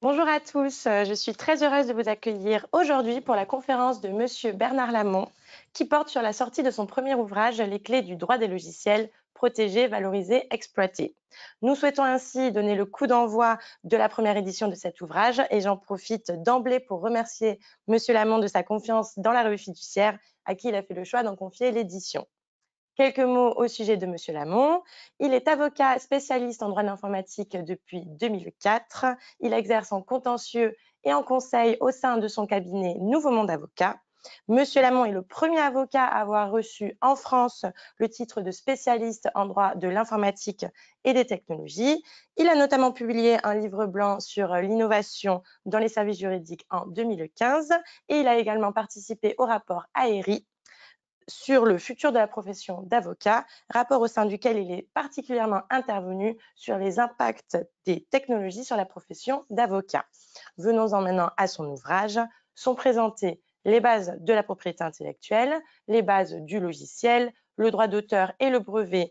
Bonjour à tous, je suis très heureuse de vous accueillir aujourd'hui pour la conférence de Monsieur Bernard Lamont qui porte sur la sortie de son premier ouvrage Les clés du droit des logiciels, protéger, valoriser, exploiter. Nous souhaitons ainsi donner le coup d'envoi de la première édition de cet ouvrage et j'en profite d'emblée pour remercier Monsieur Lamont de sa confiance dans la revue fiduciaire à qui il a fait le choix d'en confier l'édition. Quelques mots au sujet de Monsieur Lamont. Il est avocat spécialiste en droit de l'informatique depuis 2004. Il exerce en contentieux et en conseil au sein de son cabinet Nouveau Monde Avocat. Monsieur Lamont est le premier avocat à avoir reçu en France le titre de spécialiste en droit de l'informatique et des technologies. Il a notamment publié un livre blanc sur l'innovation dans les services juridiques en 2015 et il a également participé au rapport AERI sur le futur de la profession d'avocat, rapport au sein duquel il est particulièrement intervenu sur les impacts des technologies sur la profession d'avocat. Venons-en maintenant à son ouvrage. Sont présentées les bases de la propriété intellectuelle, les bases du logiciel, le droit d'auteur et le brevet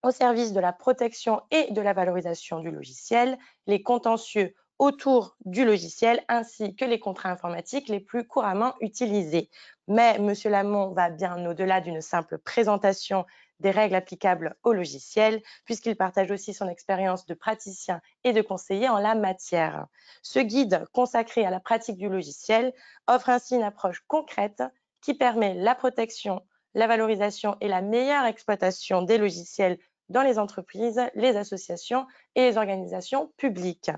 au service de la protection et de la valorisation du logiciel, les contentieux autour du logiciel ainsi que les contrats informatiques les plus couramment utilisés. Mais M. Lamont va bien au-delà d'une simple présentation des règles applicables au logiciel, puisqu'il partage aussi son expérience de praticien et de conseiller en la matière. Ce guide consacré à la pratique du logiciel offre ainsi une approche concrète qui permet la protection, la valorisation et la meilleure exploitation des logiciels dans les entreprises, les associations et les organisations publiques.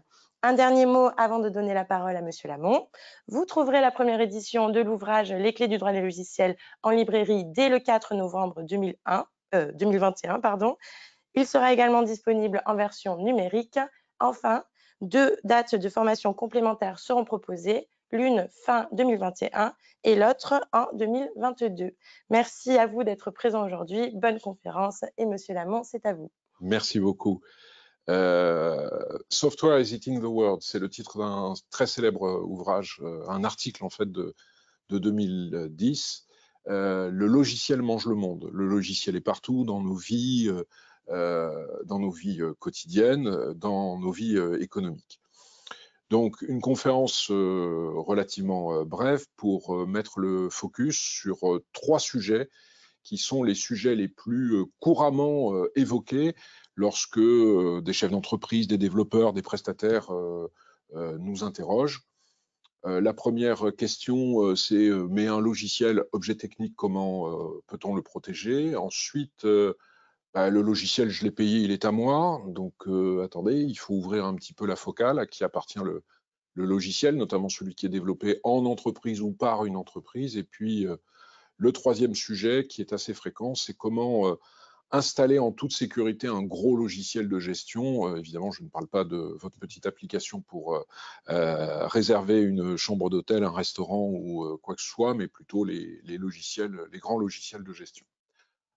Un dernier mot avant de donner la parole à Monsieur Lamont. Vous trouverez la première édition de l'ouvrage Les clés du droit des logiciels en librairie dès le 4 novembre 2021. Il sera également disponible en version numérique. Enfin, 2 dates de formation complémentaires seront proposées, l'une fin 2021 et l'autre en 2022. Merci à vous d'être présent aujourd'hui. Bonne conférence et Monsieur Lamont, c'est à vous. Merci beaucoup. Software is eating the world, c'est le titre d'un très célèbre ouvrage, un article en fait de 2010. Le logiciel mange le monde. Le logiciel est partout dans nos vies quotidiennes, dans nos vies économiques. Donc, une conférence relativement brève pour mettre le focus sur 3 sujets qui sont les sujets les plus couramment évoqués lorsque des chefs d'entreprise, des développeurs, des prestataires nous interrogent. La première question, c'est mais un logiciel objet technique, comment peut-on le protéger? Ensuite, le logiciel, je l'ai payé, il est à moi. Donc, attendez, il faut ouvrir un petit peu la focale à qui appartient le logiciel, notamment celui qui est développé en entreprise ou par une entreprise. Et puis, le troisième sujet qui est assez fréquent, c'est comment installer en toute sécurité un gros logiciel de gestion. Évidemment, je ne parle pas de votre petite application pour réserver une chambre d'hôtel, un restaurant ou quoi que ce soit, mais plutôt les logiciels, les grands logiciels de gestion.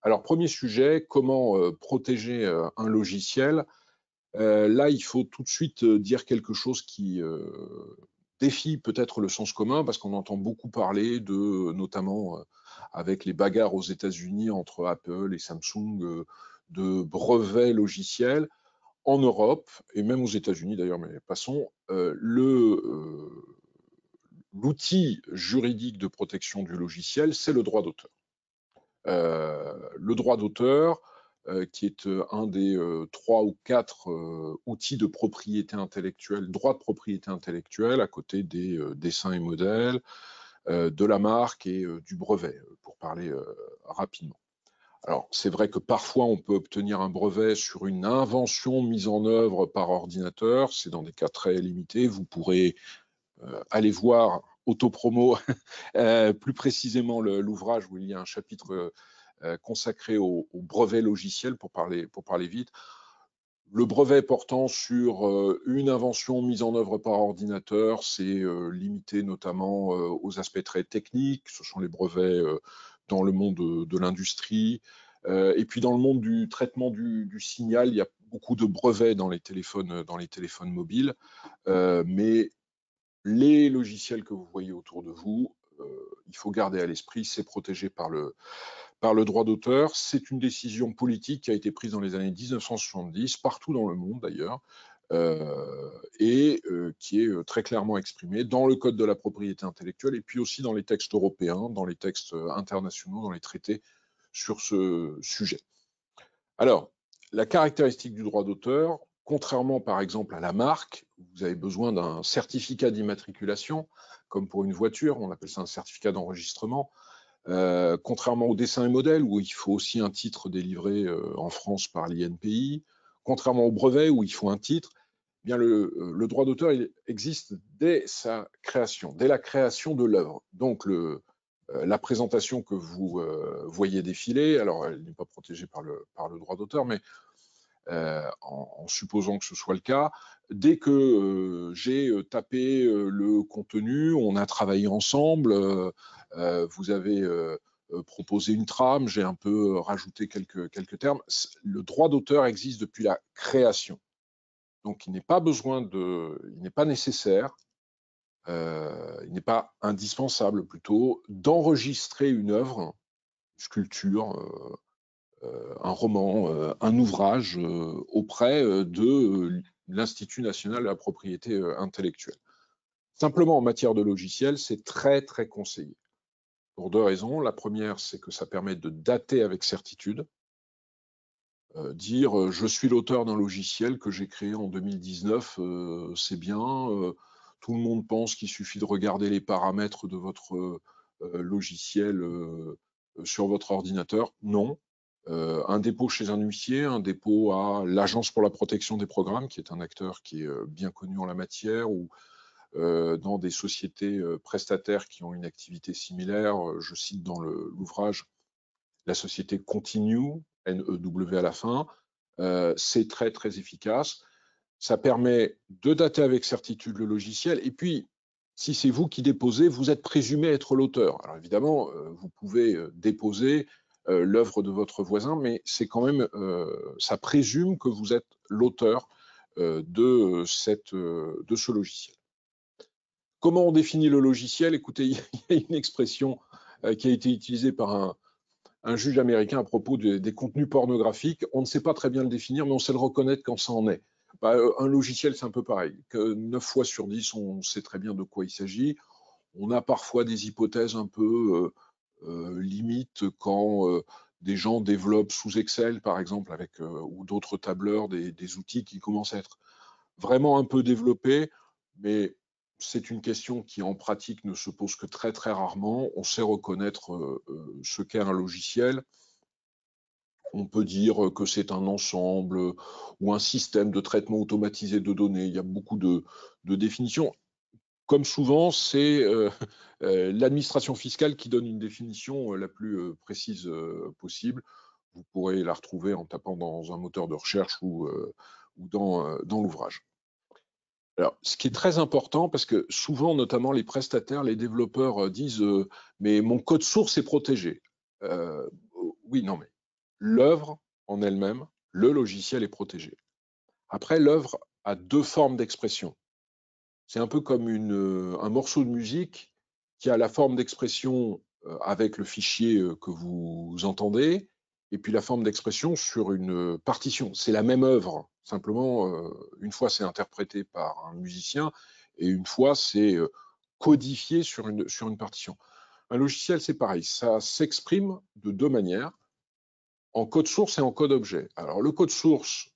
Alors, premier sujet, comment protéger un logiciel. Là, il faut tout de suite dire quelque chose qui défie peut-être le sens commun, parce qu'on entend beaucoup parler de, notamment avec les bagarres aux États-Unis entre Apple et Samsung, de brevets logiciels. En Europe, et même aux États-Unis d'ailleurs, mais passons, l'outil juridique de protection du logiciel, c'est le droit d'auteur. Le droit d'auteur, qui est un des 3 ou 4 outils de propriété intellectuelle, droit de propriété intellectuelle, à côté des dessins et modèles, de la marque et du brevet, pour parler rapidement. Alors, c'est vrai que parfois, on peut obtenir un brevet sur une invention mise en œuvre par ordinateur. C'est dans des cas très limités. Vous pourrez aller voir Autopromo, plus précisément l'ouvrage où il y a un chapitre consacré au brevet logiciel, pour parler vite. Le brevet portant sur une invention mise en œuvre par ordinateur, c'est limité notamment aux aspects très techniques. Ce sont les brevets dans le monde de l'industrie. Et puis dans le monde du traitement du signal, il y a beaucoup de brevets dans les téléphones mobiles. Mais les logiciels que vous voyez autour de vous, il faut garder à l'esprit, c'est protégé par le droit d'auteur. C'est une décision politique qui a été prise dans les années 1970, partout dans le monde d'ailleurs, et qui est très clairement exprimé dans le Code de la propriété intellectuelle et puis aussi dans les textes européens, dans les textes internationaux, dans les traités sur ce sujet. Alors, la caractéristique du droit d'auteur, contrairement par exemple à la marque, vous avez besoin d'un certificat d'immatriculation, comme pour une voiture, on appelle ça un certificat d'enregistrement. Contrairement au dessin et modèle, où il faut aussi un titre délivré en France par l'INPI, contrairement au brevet, où il faut un titre, eh bien le droit d'auteur existe dès sa création, dès la création de l'œuvre. Donc la présentation que vous voyez défiler, alors elle n'est pas protégée par le droit d'auteur, mais en supposant que ce soit le cas, dès que j'ai tapé le contenu, on a travaillé ensemble, vous avez proposé une trame, j'ai un peu rajouté quelques termes. Le droit d'auteur existe depuis la création. Donc il n'est pas nécessaire, il n'est pas indispensable plutôt d'enregistrer une œuvre, une sculpture, un roman, un ouvrage auprès de l'Institut national de la propriété intellectuelle. Simplement, en matière de logiciel, c'est très, très conseillé. Pour deux raisons. La première, c'est que ça permet de dater avec certitude. Dire je suis l'auteur d'un logiciel que j'ai créé en 2019, c'est bien. Tout le monde pense qu'il suffit de regarder les paramètres de votre logiciel sur votre ordinateur. Non. Un dépôt chez un huissier, un dépôt à l'Agence pour la protection des programmes, qui est un acteur qui est bien connu en la matière, ou dans des sociétés prestataires qui ont une activité similaire. Je cite dans l'ouvrage la société Continue, N-E-W à la fin. C'est très, très efficace. Ça permet de dater avec certitude le logiciel. Et puis, si c'est vous qui déposez, vous êtes présumé être l'auteur. Alors évidemment, vous pouvez déposer l'œuvre de votre voisin, mais c'est quand même, ça présume que vous êtes l'auteur de ce logiciel. Comment on définit le logiciel? Écoutez, il y a une expression qui a été utilisée par un juge américain à propos des contenus pornographiques. On ne sait pas très bien le définir, mais on sait le reconnaître quand ça en est. Un logiciel, c'est un peu pareil. Que 9 fois sur 10, on sait très bien de quoi il s'agit. On a parfois des hypothèses un peu limites quand des gens développent sous Excel, par exemple, avec, ou d'autres tableurs, des outils qui commencent à être vraiment un peu développés, mais c'est une question qui en pratique ne se pose que très très rarement. On sait reconnaître ce qu'est un logiciel. On peut dire que c'est un ensemble ou un système de traitement automatisé de données. Il y a beaucoup de définitions. Comme souvent, c'est l'administration fiscale qui donne une définition la plus précise possible. Vous pourrez la retrouver en tapant dans un moteur de recherche ou dans l'ouvrage. Alors, ce qui est très important, parce que souvent, notamment les prestataires, les développeurs disent mais mon code source est protégé. Oui, non, mais l'œuvre en elle-même, le logiciel est protégé. Après, l'œuvre a deux formes d'expression. C'est un peu comme un morceau de musique qui a la forme d'expression avec le fichier que vous entendez, et puis la forme d'expression sur une partition. C'est la même œuvre, simplement, une fois c'est interprété par un musicien, et une fois c'est codifié sur une partition. Un logiciel, c'est pareil, ça s'exprime de deux manières, en code source et en code objet. Alors le code source,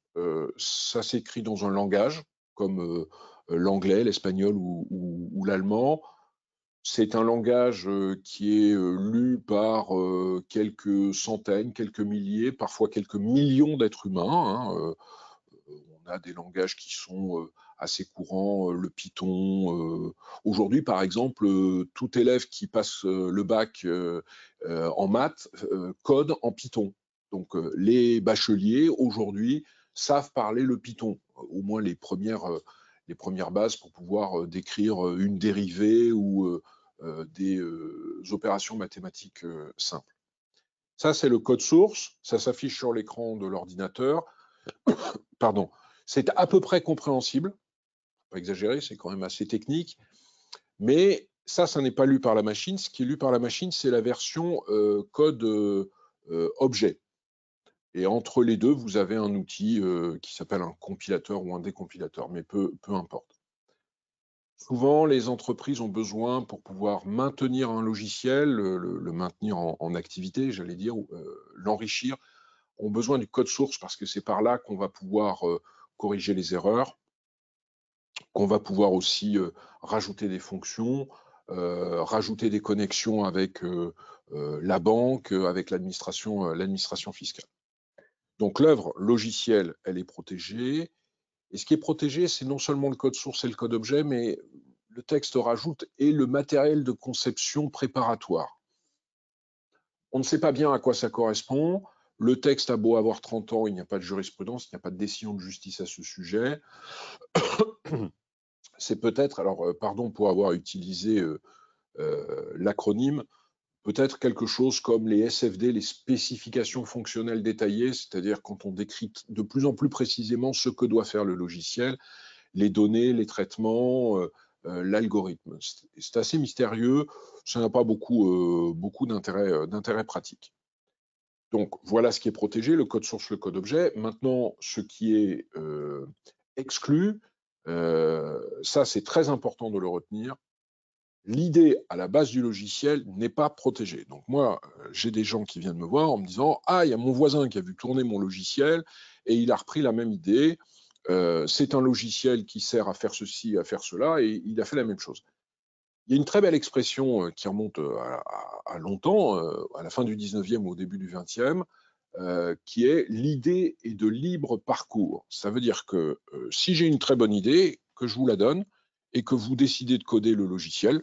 ça s'écrit dans un langage, comme l'anglais, l'espagnol ou l'allemand. C'est un langage qui est lu par quelques centaines, quelques milliers, parfois quelques millions d'êtres humains. Hein. On a des langages qui sont assez courants, le Python. Aujourd'hui, par exemple, tout élève qui passe le bac en maths code en Python. Donc les bacheliers, aujourd'hui, savent parler le Python, au moins les premières bases pour pouvoir décrire une dérivée ou des opérations mathématiques simples. Ça, c'est le code source. Ça s'affiche sur l'écran de l'ordinateur. Pardon. C'est à peu près compréhensible. Pas exagérer, c'est quand même assez technique. Mais ça n'est pas lu par la machine. Ce qui est lu par la machine, c'est la version code objet. Et entre les deux, vous avez un outil qui s'appelle un compilateur ou un décompilateur, mais peu importe. Souvent, les entreprises ont besoin, pour pouvoir maintenir un logiciel, le maintenir en activité, j'allais dire, ou l'enrichir, ont besoin du code source parce que c'est par là qu'on va pouvoir corriger les erreurs, qu'on va pouvoir aussi rajouter des fonctions, rajouter des connexions avec la banque, avec l'administration fiscale. Donc l'œuvre logicielle, elle est protégée. Et ce qui est protégé, c'est non seulement le code source et le code objet, mais le texte rajoute et le matériel de conception préparatoire. On ne sait pas bien à quoi ça correspond. Le texte a beau avoir 30 ans, il n'y a pas de jurisprudence, il n'y a pas de décision de justice à ce sujet. C'est peut-être, alors pardon pour avoir utilisé l'acronyme, peut-être quelque chose comme les SFD, les spécifications fonctionnelles détaillées, c'est-à-dire quand on décrit de plus en plus précisément ce que doit faire le logiciel, les données, les traitements, l'algorithme. C'est assez mystérieux, ça n'a pas beaucoup d'intérêt pratique. Donc voilà ce qui est protégé, le code source, le code objet. Maintenant, ce qui est exclu, ça c'est très important de le retenir. L'idée à la base du logiciel n'est pas protégée. Donc moi, j'ai des gens qui viennent me voir en me disant « Ah, il y a mon voisin qui a vu tourner mon logiciel et il a repris la même idée. C'est un logiciel qui sert à faire ceci, à faire cela, et il a fait la même chose. » Il y a une très belle expression qui remonte à longtemps, à la fin du 19e ou au début du 20e, qui est « l'idée est de libre parcours ». Ça veut dire que si j'ai une très bonne idée, que je vous la donne, et que vous décidez de coder le logiciel,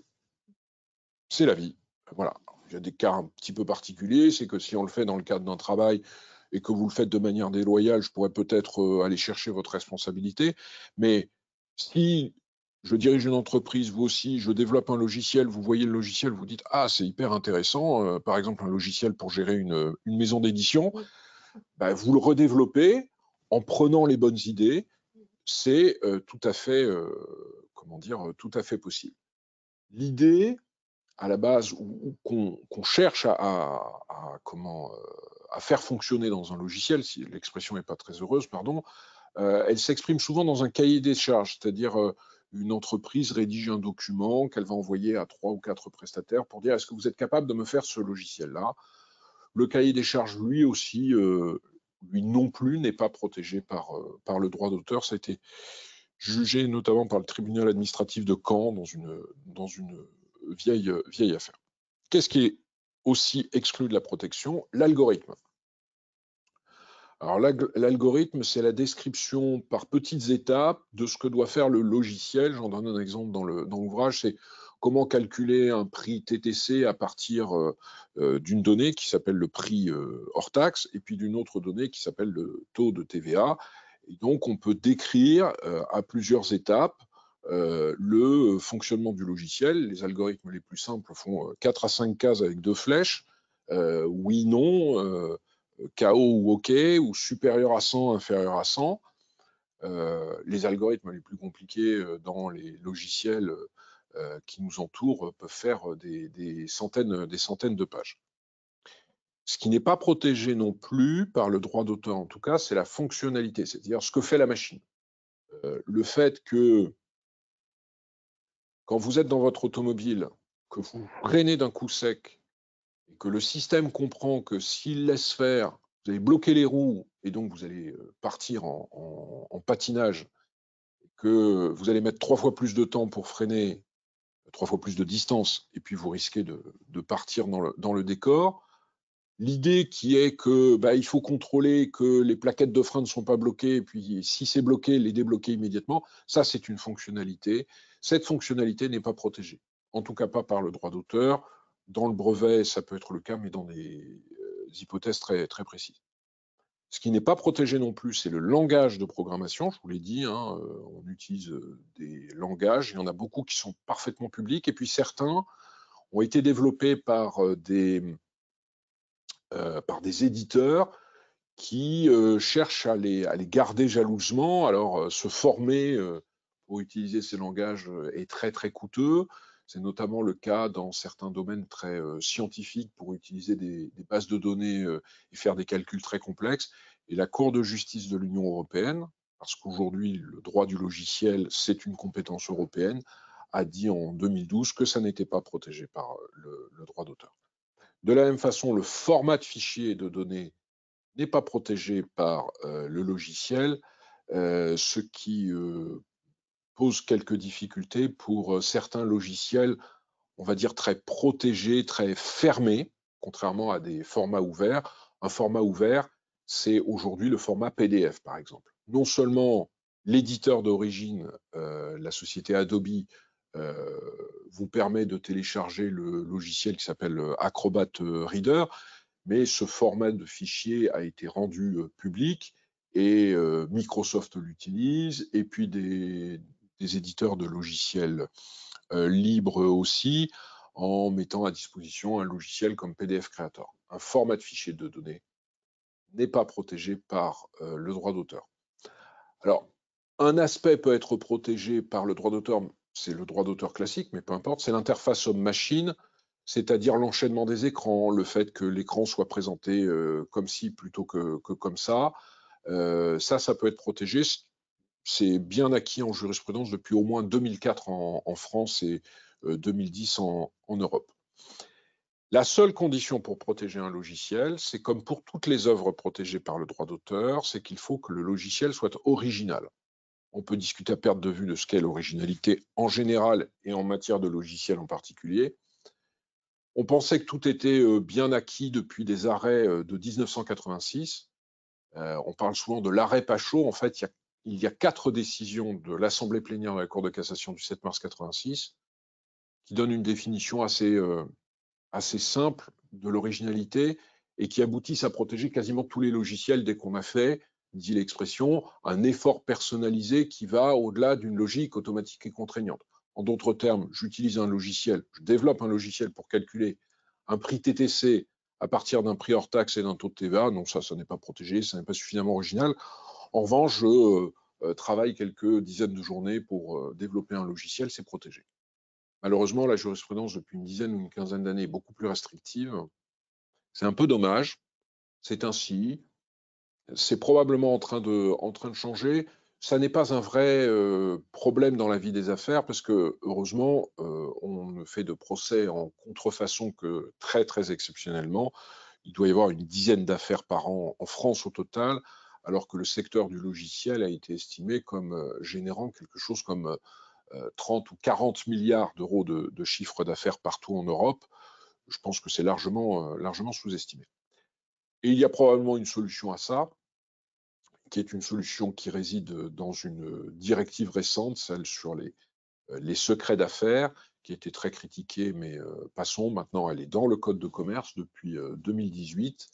c'est la vie. Voilà. Il y a des cas un petit peu particuliers, c'est que si on le fait dans le cadre d'un travail et que vous le faites de manière déloyale, je pourrais peut-être aller chercher votre responsabilité. Mais si je dirige une entreprise, vous aussi, je développe un logiciel, vous voyez le logiciel, vous dites « Ah, c'est hyper intéressant, par exemple un logiciel pour gérer une maison d'édition », bah, vous le redéveloppez en prenant les bonnes idées, c'est tout à fait, comment dire, tout à fait possible. L'idée, à la base, ou qu'on cherche à faire fonctionner dans un logiciel, si l'expression n'est pas très heureuse, pardon, elle s'exprime souvent dans un cahier des charges, c'est-à-dire une entreprise rédige un document qu'elle va envoyer à 3 ou 4 prestataires pour dire est-ce que vous êtes capable de me faire ce logiciel-là. Le cahier des charges, lui aussi, lui non plus, n'est pas protégé par le droit d'auteur. Ça a été jugé notamment par le tribunal administratif de Caen dans une vieille affaire. Qu'est-ce qui est aussi exclu de la protection? L'algorithme. Alors l'algorithme, c'est la description par petites étapes de ce que doit faire le logiciel. J'en donne un exemple dans l'ouvrage, c'est comment calculer un prix TTC à partir d'une donnée qui s'appelle le prix hors taxe et puis d'une autre donnée qui s'appelle le taux de TVA. Et donc on peut décrire à plusieurs étapes le fonctionnement du logiciel. Les algorithmes les plus simples font 4 à 5 cases avec 2 flèches, oui, non, KO ou OK, ou supérieur à 100, inférieur à 100. Les algorithmes les plus compliqués dans les logiciels qui nous entourent peuvent faire des centaines de pages. Ce qui n'est pas protégé non plus par le droit d'auteur, en tout cas, c'est la fonctionnalité, c'est-à-dire ce que fait la machine. Le fait que quand vous êtes dans votre automobile, que vous freinez d'un coup sec, et que le système comprend que s'il laisse faire, vous allez bloquer les roues et donc vous allez partir en patinage, que vous allez mettre 3 fois plus de temps pour freiner, 3 fois plus de distance, et puis vous risquez de partir dans le décor. L'idée qui est que il faut contrôler que les plaquettes de frein ne sont pas bloquées, et puis si c'est bloqué, les débloquer immédiatement, ça c'est une fonctionnalité. Cette fonctionnalité n'est pas protégée, en tout cas pas par le droit d'auteur. Dans le brevet, ça peut être le cas, mais dans des hypothèses très, très précises. Ce qui n'est pas protégé non plus, c'est le langage de programmation. Je vous l'ai dit, hein, on utilise des langages. Il y en a beaucoup qui sont parfaitement publics, et puis certains ont été développés par des éditeurs qui cherchent à les garder jalousement. Alors, se former pour utiliser ces langages est très, très coûteux. C'est notamment le cas dans certains domaines très scientifiques pour utiliser des bases de données et faire des calculs très complexes. Et la Cour de justice de l'Union européenne, parce qu'aujourd'hui le droit du logiciel, c'est une compétence européenne, a dit en 2012 que ça n'était pas protégé par le droit d'auteur. De la même façon, le format de fichier de données n'est pas protégé par le logiciel, ce qui pose quelques difficultés pour certains logiciels, on va dire très protégés, très fermés, contrairement à des formats ouverts. Un format ouvert, c'est aujourd'hui le format PDF, par exemple. Non seulement l'éditeur d'origine, la société Adobe, vous permet de télécharger le logiciel qui s'appelle Acrobat Reader, mais ce format de fichier a été rendu public et Microsoft l'utilise, et puis des éditeurs de logiciels libres aussi, en mettant à disposition un logiciel comme PDF Creator. Un format de fichier de données n'est pas protégé par le droit d'auteur. Alors, un aspect peut être protégé par le droit d'auteur, c'est le droit d'auteur classique, mais peu importe, c'est l'interface homme-machine, c'est-à-dire l'enchaînement des écrans, le fait que l'écran soit présenté comme ci plutôt que comme ça. Ça peut être protégé. C'est bien acquis en jurisprudence depuis au moins 2004 en France et 2010 en Europe. La seule condition pour protéger un logiciel, c'est comme pour toutes les œuvres protégées par le droit d'auteur, c'est qu'il faut que le logiciel soit original. On peut discuter à perte de vue de ce qu'est l'originalité en général et en matière de logiciel en particulier. On pensait que tout était bien acquis depuis des arrêts de 1986. On parle souvent de l'arrêt Pachot. En fait, il y a 4 décisions de l'Assemblée plénière de la Cour de cassation du 7 mars 86 qui donnent une définition assez simple de l'originalité et qui aboutissent à protéger quasiment tous les logiciels dès qu'on a fait, dit l'expression, un effort personnalisé qui va au-delà d'une logique automatique et contraignante. En d'autres termes, j'utilise un logiciel, je développe un logiciel pour calculer un prix TTC à partir d'un prix hors taxe et d'un taux de TVA. Non, ça n'est pas protégé, ça n'est pas suffisamment original. En revanche, je travaille quelques dizaines de journées pour développer un logiciel, c'est protégé. Malheureusement, la jurisprudence, depuis une dizaine ou une quinzaine d'années, est beaucoup plus restrictive. C'est un peu dommage. C'est ainsi. C'est probablement en train de changer. Ça n'est pas un vrai problème dans la vie des affaires parce que, heureusement, on ne fait de procès en contrefaçon que très, très exceptionnellement. Il doit y avoir une dizaine d'affaires par an en France au total, alors que le secteur du logiciel a été estimé comme générant quelque chose comme 30 ou 40 milliards d'euros de chiffre d'affaires partout en Europe. Je pense que c'est largement sous-estimé. Et il y a probablement une solution à ça, qui est une solution qui réside dans une directive récente, celle sur les secrets d'affaires, qui a été très critiquée, mais passons, maintenant elle est dans le Code de commerce depuis 2018,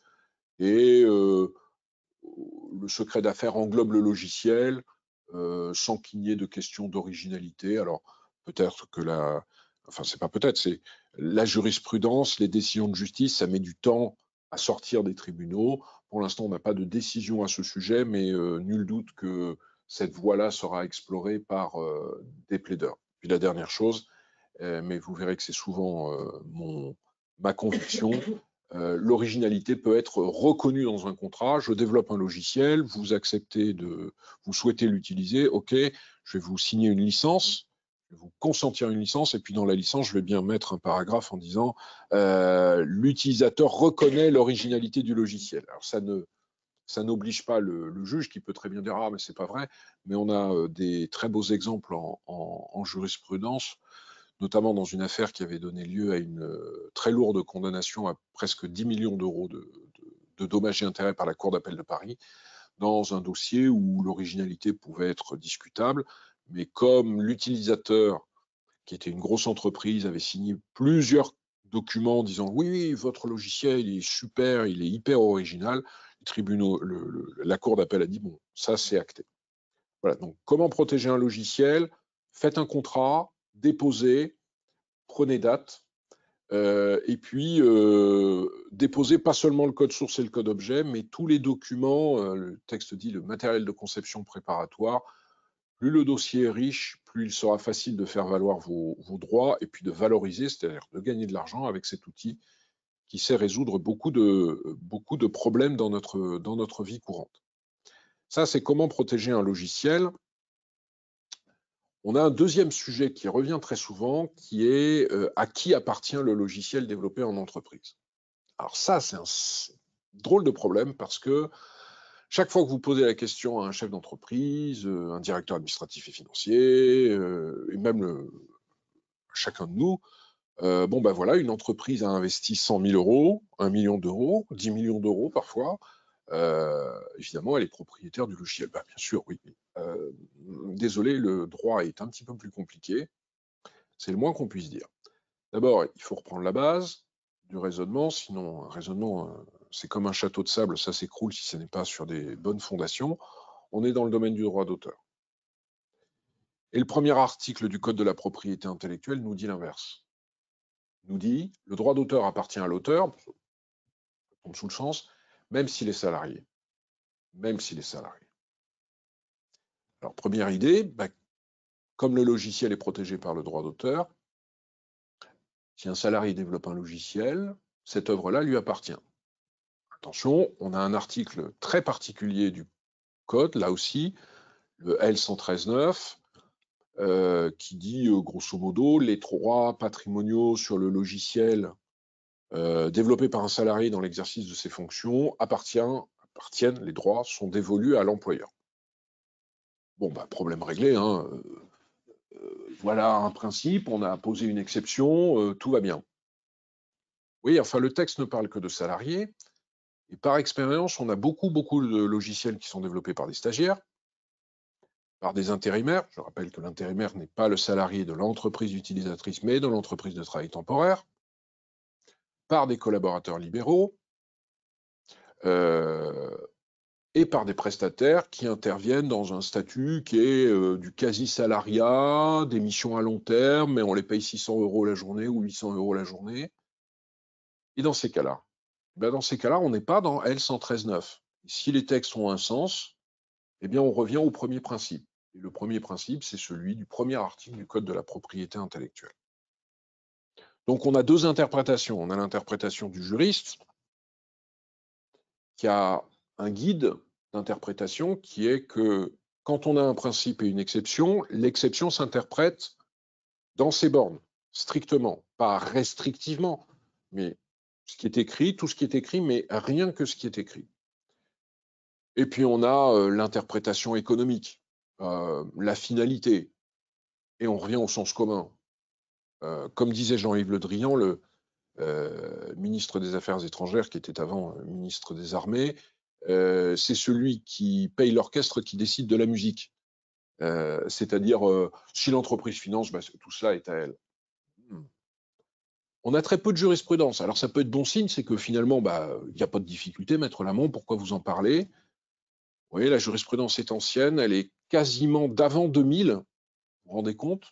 et le secret d'affaires englobe le logiciel, sans qu'il n'y ait de question d'originalité. Alors peut-être que c'est pas peut-être, c'est la jurisprudence, les décisions de justice, ça met du temps à sortir des tribunaux. Pour l'instant, on n'a pas de décision à ce sujet, mais nul doute que cette voie-là sera explorée par des plaideurs. Puis la dernière chose, mais vous verrez que c'est souvent ma conviction, l'originalité peut être reconnue dans un contrat. Je développe un logiciel, vous souhaitez l'utiliser, ok, je vais vous signer une licence, je vais vous consentir une licence, et puis dans la licence, je vais bien mettre un paragraphe en disant l'utilisateur reconnaît l'originalité du logiciel. Alors ça n'oblige pas le juge qui peut très bien dire ah mais c'est pas vrai, mais on a des très beaux exemples en jurisprudence, notamment dans une affaire qui avait donné lieu à une très lourde condamnation à presque 10 millions d'euros de dommages et intérêts par la Cour d'appel de Paris, dans un dossier où l'originalité pouvait être discutable, mais comme l'utilisateur, qui était une grosse entreprise, avait signé plusieurs documents disant oui, oui, votre logiciel il est super, il est hyper original, les tribunaux, la Cour d'appel a dit bon, ça c'est acté. Voilà, donc comment protéger un logiciel? Faites un contrat, déposez, prenez date, et puis déposez pas seulement le code source et le code objet, mais tous les documents, le texte dit le matériel de conception préparatoire, Plus le dossier est riche, plus il sera facile de faire valoir vos droits et puis de valoriser, c'est-à-dire de gagner de l'argent avec cet outil qui sait résoudre beaucoup de problèmes dans notre vie courante. Ça, c'est comment protéger un logiciel. On a un deuxième sujet qui revient très souvent, qui est à qui appartient le logiciel développé en entreprise. Alors ça, c'est un drôle de problème parce que chaque fois que vous posez la question à un chef d'entreprise, un directeur administratif et financier, et même chacun de nous, bon ben voilà, une entreprise a investi 100 000 euros, 1 million d'euros, 10 millions d'euros parfois. Évidemment, elle est propriétaire du logiciel. Bah, bien sûr, oui. Désolé, le droit est un petit peu plus compliqué. C'est le moins qu'on puisse dire. D'abord, il faut reprendre la base du raisonnement, sinon un raisonnement, c'est comme un château de sable, ça s'écroule si ce n'est pas sur des bonnes fondations. On est dans le domaine du droit d'auteur. Et le premier article du Code de la propriété intellectuelle nous dit l'inverse. Nous dit, le droit d'auteur appartient à l'auteur, ça tombe sous le sens, même s'il est salarié. Même s'il est salarié. Alors, première idée, bah, comme le logiciel est protégé par le droit d'auteur, si un salarié développe un logiciel, cette œuvre-là lui appartient. Attention, on a un article très particulier du Code, là aussi, le L113.9, qui dit grosso modo les droits patrimoniaux sur le logiciel développé par un salarié dans l'exercice de ses fonctions appartiennent, les droits sont dévolus à l'employeur. Bon, bah, problème réglé, hein. Voilà un principe, on a posé une exception, tout va bien. Oui, enfin, le texte ne parle que de salariés, et par expérience, on a beaucoup de logiciels qui sont développés par des stagiaires, par des intérimaires. Je rappelle que l'intérimaire n'est pas le salarié de l'entreprise utilisatrice, mais de l'entreprise de travail temporaire, par des collaborateurs libéraux, et par des prestataires qui interviennent dans un statut qui est du quasi-salariat, des missions à long terme, mais on les paye 600 € la journée ou 800 € la journée. Et dans ces cas-là, on n'est pas dans L113.9. Si les textes ont un sens, eh bien, on revient au premier principe. Et le premier principe, c'est celui du premier article du Code de la propriété intellectuelle. Donc, on a deux interprétations. On a l'interprétation du juriste, qui a un guide d'interprétation qui est que quand on a un principe et une exception, l'exception s'interprète dans ses bornes, strictement, pas restrictivement, mais ce qui est écrit, tout ce qui est écrit, mais rien que ce qui est écrit. Et puis on a l'interprétation économique, la finalité, et on revient au sens commun. Comme disait Jean-Yves Le Drian, le ministre des Affaires étrangères, qui était avant ministre des Armées, c'est celui qui paye l'orchestre qui décide de la musique. C'est-à-dire, si l'entreprise finance, bah, tout cela est à elle. On a très peu de jurisprudence. Alors ça peut être bon signe, c'est que finalement, bah, il n'y a pas de difficulté, Maître Lamont, pourquoi vous en parlez? Vous voyez, la jurisprudence est ancienne, elle est quasiment d'avant 2000, vous vous rendez compte?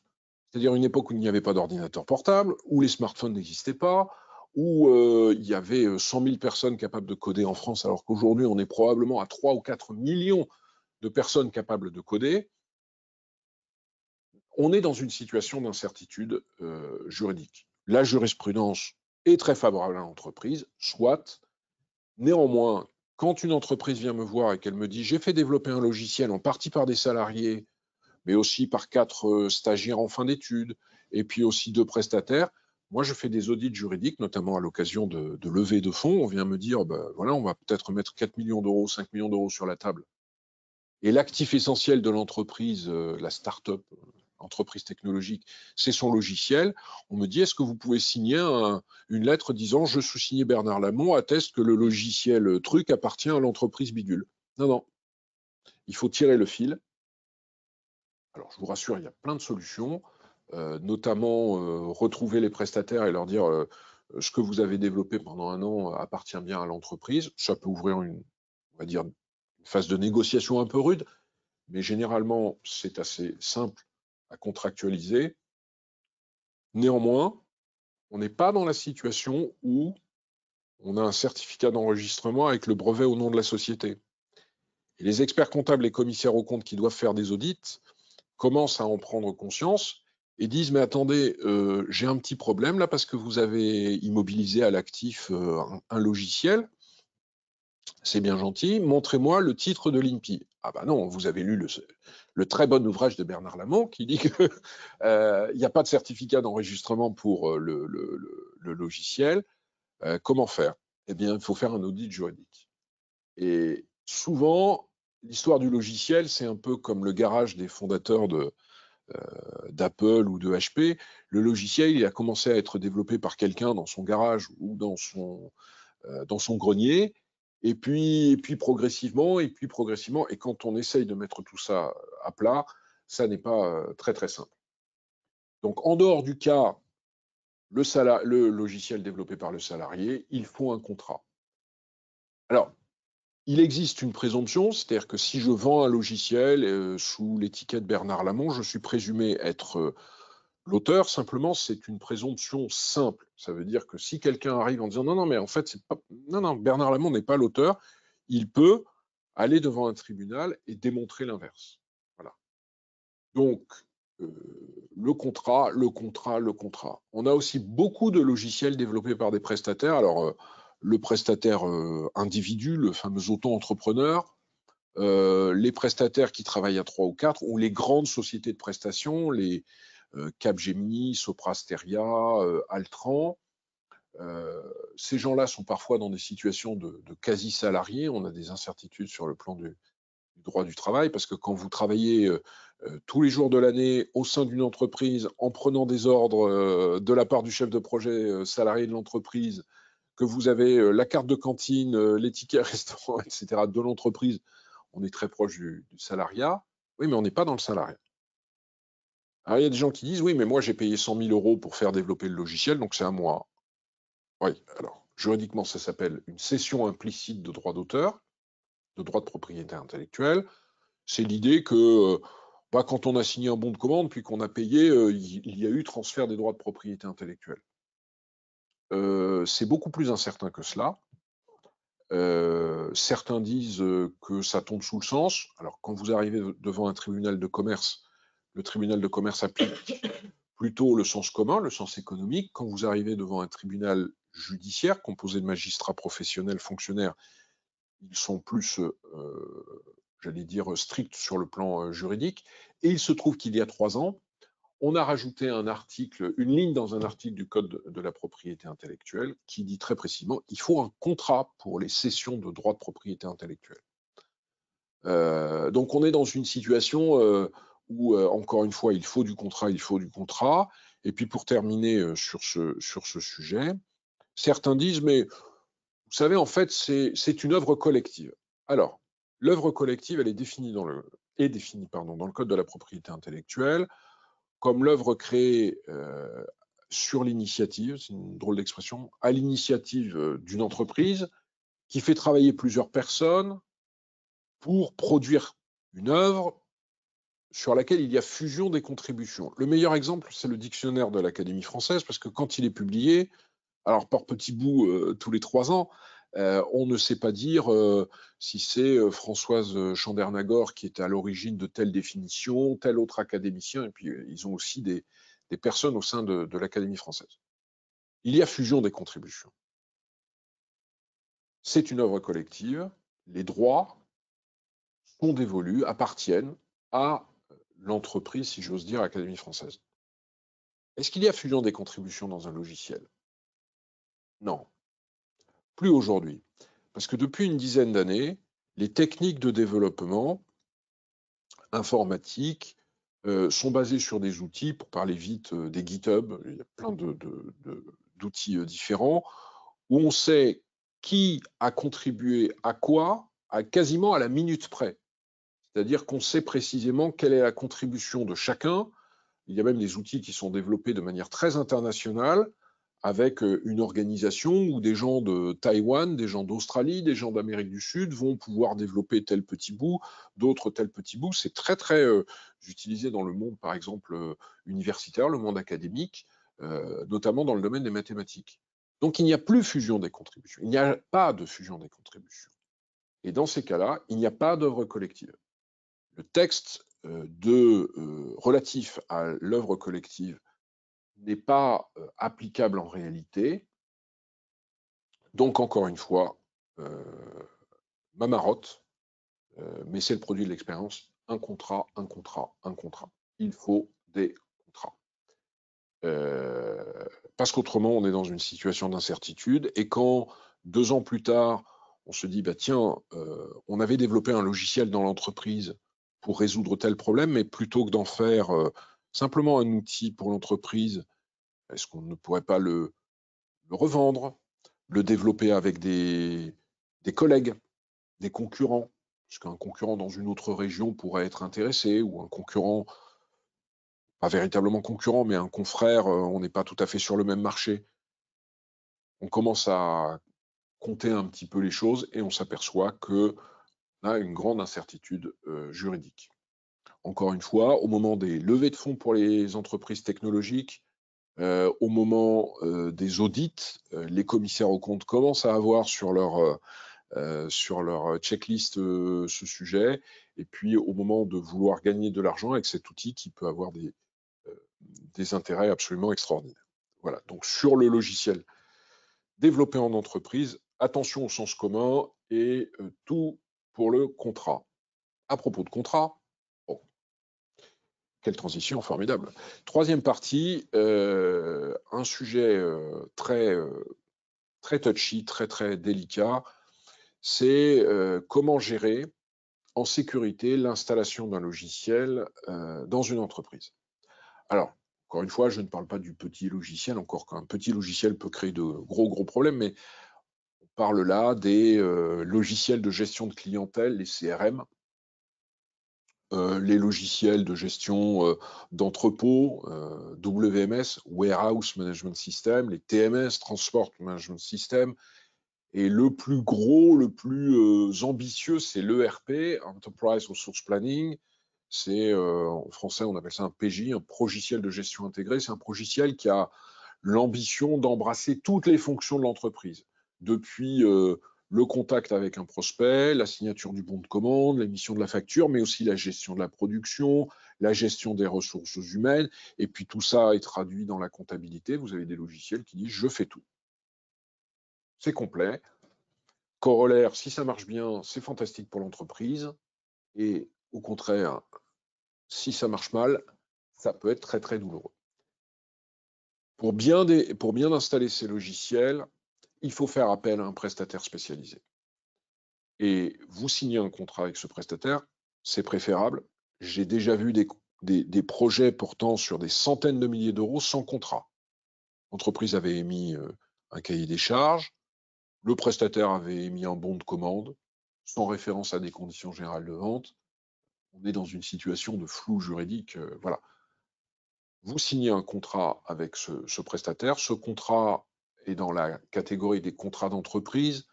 C'est-à-dire une époque où il n'y avait pas d'ordinateur portable, où les smartphones n'existaient pas, où il y avait 100 000 personnes capables de coder en France, alors qu'aujourd'hui, on est probablement à 3 ou 4 millions de personnes capables de coder. On est dans une situation d'incertitude juridique. La jurisprudence est très favorable à l'entreprise, soit. Néanmoins, quand une entreprise vient me voir et qu'elle me dit « j'ai fait développer un logiciel en partie par des salariés, mais aussi par 4 stagiaires en fin d'études, et puis aussi 2 prestataires », moi, je fais des audits juridiques, notamment à l'occasion de levées de fonds. On vient me dire, bah, voilà, on va peut-être mettre 4 millions d'euros, 5 millions d'euros sur la table. Et l'actif essentiel de l'entreprise, la start-up, entreprise technologique, c'est son logiciel. On me dit, est-ce que vous pouvez signer une lettre disant, je suis signé Bernard Lamont, atteste que le logiciel truc appartient à l'entreprise bidule. Non, non. Il faut tirer le fil. Alors, je vous rassure, il y a plein de solutions, notamment retrouver les prestataires et leur dire ce que vous avez développé pendant un an appartient bien à l'entreprise. Ça peut ouvrir on va dire, une phase de négociation un peu rude, mais généralement, c'est assez simple à contractualiser. Néanmoins, on n'est pas dans la situation où on a un certificat d'enregistrement avec le brevet au nom de la société. Et les experts comptables et commissaires aux comptes qui doivent faire des audits, commencent à en prendre conscience et disent mais attendez, j'ai un petit problème là parce que vous avez immobilisé à l'actif un logiciel. C'est bien gentil, montrez-moi le titre de l'INPI. Ah bah non, vous avez lu le très bon ouvrage de Bernard Lamont qui dit qu'il n'y a pas de certificat d'enregistrement pour le logiciel. Comment faire? Eh bien, il faut faire un audit juridique. Et souvent, l'histoire du logiciel, c'est un peu comme le garage des fondateurs d'Apple ou de HP. Le logiciel, il a commencé à être développé par quelqu'un dans son garage ou dans son grenier. Et puis progressivement, et quand on essaye de mettre tout ça à plat, ça n'est pas très très simple. Donc en dehors du cas, le logiciel développé par le salarié, il faut un contrat. Alors, il existe une présomption, c'est-à-dire que si je vends un logiciel sous l'étiquette Bernard Lamont, je suis présumé être l'auteur. Simplement, c'est une présomption simple. Ça veut dire que si quelqu'un arrive en disant non, non, mais en fait, c'est pas, non, non, Bernard Lamont n'est pas l'auteur, il peut aller devant un tribunal et démontrer l'inverse. Voilà. Donc, le contrat. On a aussi beaucoup de logiciels développés par des prestataires. Alors, le prestataire individu, le fameux auto-entrepreneur, les prestataires qui travaillent à 3 ou 4, ou les grandes sociétés de prestations, les Capgemini, Soprasteria, Altran. Ces gens-là sont parfois dans des situations de quasi-salariés. On a des incertitudes sur le plan du droit du travail, parce que quand vous travaillez tous les jours de l'année au sein d'une entreprise, en prenant des ordres de la part du chef de projet salarié de l'entreprise, que vous avez la carte de cantine, les tickets restaurants, etc., de l'entreprise, on est très proche du salariat. Oui, mais on n'est pas dans le salariat. Alors, il y a des gens qui disent, oui, mais moi, j'ai payé 100 000 € pour faire développer le logiciel, donc c'est à moi. Oui, alors, juridiquement, ça s'appelle une cession implicite de droit d'auteur, de droit de propriété intellectuelle. C'est l'idée que quand on a signé un bon de commande, puis qu'on a payé, il y a eu transfert des droits de propriété intellectuelle. C'est beaucoup plus incertain que cela. Certains disent que ça tombe sous le sens. Alors, quand vous arrivez devant un tribunal de commerce, le tribunal de commerce applique plutôt le sens commun, le sens économique. Quand vous arrivez devant un tribunal judiciaire composé de magistrats professionnels, fonctionnaires, ils sont plus, j'allais dire, stricts sur le plan juridique. Et il se trouve qu'il y a 3 ans, on a rajouté un article, une ligne dans un article du Code de la propriété intellectuelle qui dit très précisément qu'il faut un contrat pour les cessions de droits de propriété intellectuelle. Donc on est dans une situation où, encore une fois, il faut du contrat. Et puis pour terminer sur ce sujet, certains disent, mais vous savez, en fait, c'est une œuvre collective. Alors, l'œuvre collective, elle est définie dans le Code de la propriété intellectuelle comme l'œuvre créée sur l'initiative, c'est une drôle d'expression, à l'initiative d'une entreprise qui fait travailler plusieurs personnes pour produire une œuvre sur laquelle il y a fusion des contributions. Le meilleur exemple, c'est le dictionnaire de l'Académie française, parce que quand il est publié, alors par petits bouts tous les 3 ans, on ne sait pas dire si c'est Françoise Chandernagor qui est à l'origine de telle définition, tel autre académicien, et puis ils ont aussi des personnes au sein de l'Académie française. Il y a fusion des contributions. C'est une œuvre collective, les droits sont dévolus, appartiennent à l'entreprise, si j'ose dire, Académie française. Est-ce qu'il y a fusion des contributions dans un logiciel? Non, plus aujourd'hui. Parce que depuis une dizaine d'années, les techniques de développement informatique sont basées sur des outils, pour parler vite, des GitHub, il y a plein d'outils différents, où on sait qui a contribué à quoi, quasiment à la minute près. C'est-à-dire qu'on sait précisément quelle est la contribution de chacun. Il y a même des outils qui sont développés de manière très internationale, avec une organisation où des gens de Taïwan, des gens d'Australie, des gens d'Amérique du Sud vont pouvoir développer tel petit bout, d'autres tel petit bout. C'est très, très utilisé dans le monde, par exemple, universitaire, le monde académique, notamment dans le domaine des mathématiques. Donc, il n'y a plus fusion des contributions. Il n'y a pas de fusion des contributions. Et dans ces cas-là, il n'y a pas d'œuvre collective. Le texte relatif à l'œuvre collective n'est pas applicable en réalité. Donc, encore une fois, ma marotte, mais c'est le produit de l'expérience, un contrat, un contrat, un contrat. Il faut des contrats. Parce qu'autrement, on est dans une situation d'incertitude. Et quand, 2 ans plus tard, on se dit, bah, tiens, on avait développé un logiciel dans l'entreprise pour résoudre tel problème, mais plutôt que d'en faire simplement un outil pour l'entreprise, est-ce qu'on ne pourrait pas le revendre, le développer avec des collègues, des concurrents, parce qu'un concurrent dans une autre région pourrait être intéressé, ou un concurrent, pas véritablement concurrent, mais un confrère, on n'est pas tout à fait sur le même marché. On commence à compter un petit peu les choses et on s'aperçoit qu'on a une grande incertitude juridique. Encore une fois, au moment des levées de fonds pour les entreprises technologiques, au moment des audits, les commissaires aux comptes commencent à avoir sur leur checklist ce sujet, et puis au moment de vouloir gagner de l'argent avec cet outil qui peut avoir des intérêts absolument extraordinaires. Voilà, donc sur le logiciel développé en entreprise, attention au sens commun et tout pour le contrat. À propos de contrat, bon, quelle transition formidable. Troisième partie, un sujet très touchy, très délicat, c'est comment gérer en sécurité l'installation d'un logiciel dans une entreprise. Alors, encore une fois, je ne parle pas du petit logiciel, encore qu'un petit logiciel peut créer de gros problèmes, mais on parle là des logiciels de gestion de clientèle, les CRM, les logiciels de gestion d'entrepôt, WMS, Warehouse Management System, les TMS, Transport Management System, et le plus gros, le plus ambitieux, c'est l'ERP, Enterprise Resource Planning. C'est, en français, on appelle ça un PJ, un progiciel de gestion intégrée. C'est un progiciel qui a l'ambition d'embrasser toutes les fonctions de l'entreprise, depuis le contact avec un prospect, la signature du bon de commande, l'émission de la facture, mais aussi la gestion de la production, la gestion des ressources humaines, et puis tout ça est traduit dans la comptabilité. Vous avez des logiciels qui disent « je fais tout ». C'est complet. Corollaire, si ça marche bien, c'est fantastique pour l'entreprise, et au contraire, si ça marche mal, ça peut être très douloureux. Pour bien installer ces logiciels, il faut faire appel à un prestataire spécialisé. Et vous signez un contrat avec ce prestataire, c'est préférable. J'ai déjà vu des projets portant sur des centaines de milliers d'euros sans contrat. L'entreprise avait émis un cahier des charges, le prestataire avait émis un bon de commande, sans référence à des conditions générales de vente. On est dans une situation de flou juridique. Voilà. Vous signez un contrat avec ce prestataire. Ce contrat est dans la catégorie des contrats d'entreprise,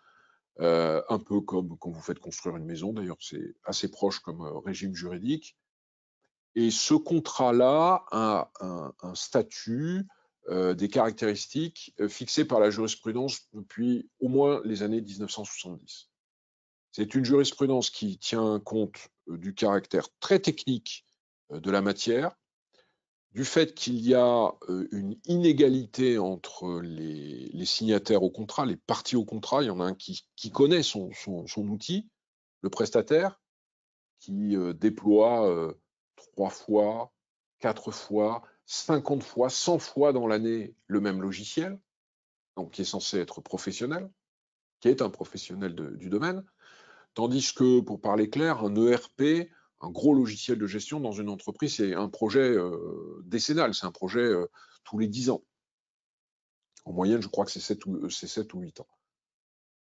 un peu comme quand vous faites construire une maison. D'ailleurs, c'est assez proche comme régime juridique. Et ce contrat-là a un statut, des caractéristiques fixées par la jurisprudence depuis au moins les années 1970. C'est une jurisprudence qui tient compte du caractère très technique de la matière, du fait qu'il y a une inégalité entre les signataires au contrat, les parties au contrat. Il y en a un qui connaît son outil, le prestataire, qui déploie 3 fois, 4 fois, 50 fois, 100 fois dans l'année le même logiciel, donc qui est censé être professionnel, qui est un professionnel du domaine. Tandis que, pour parler clair, un ERP, un gros logiciel de gestion dans une entreprise, c'est un projet décennal, c'est un projet tous les 10 ans. En moyenne, je crois que c'est 7 ou 8 ans.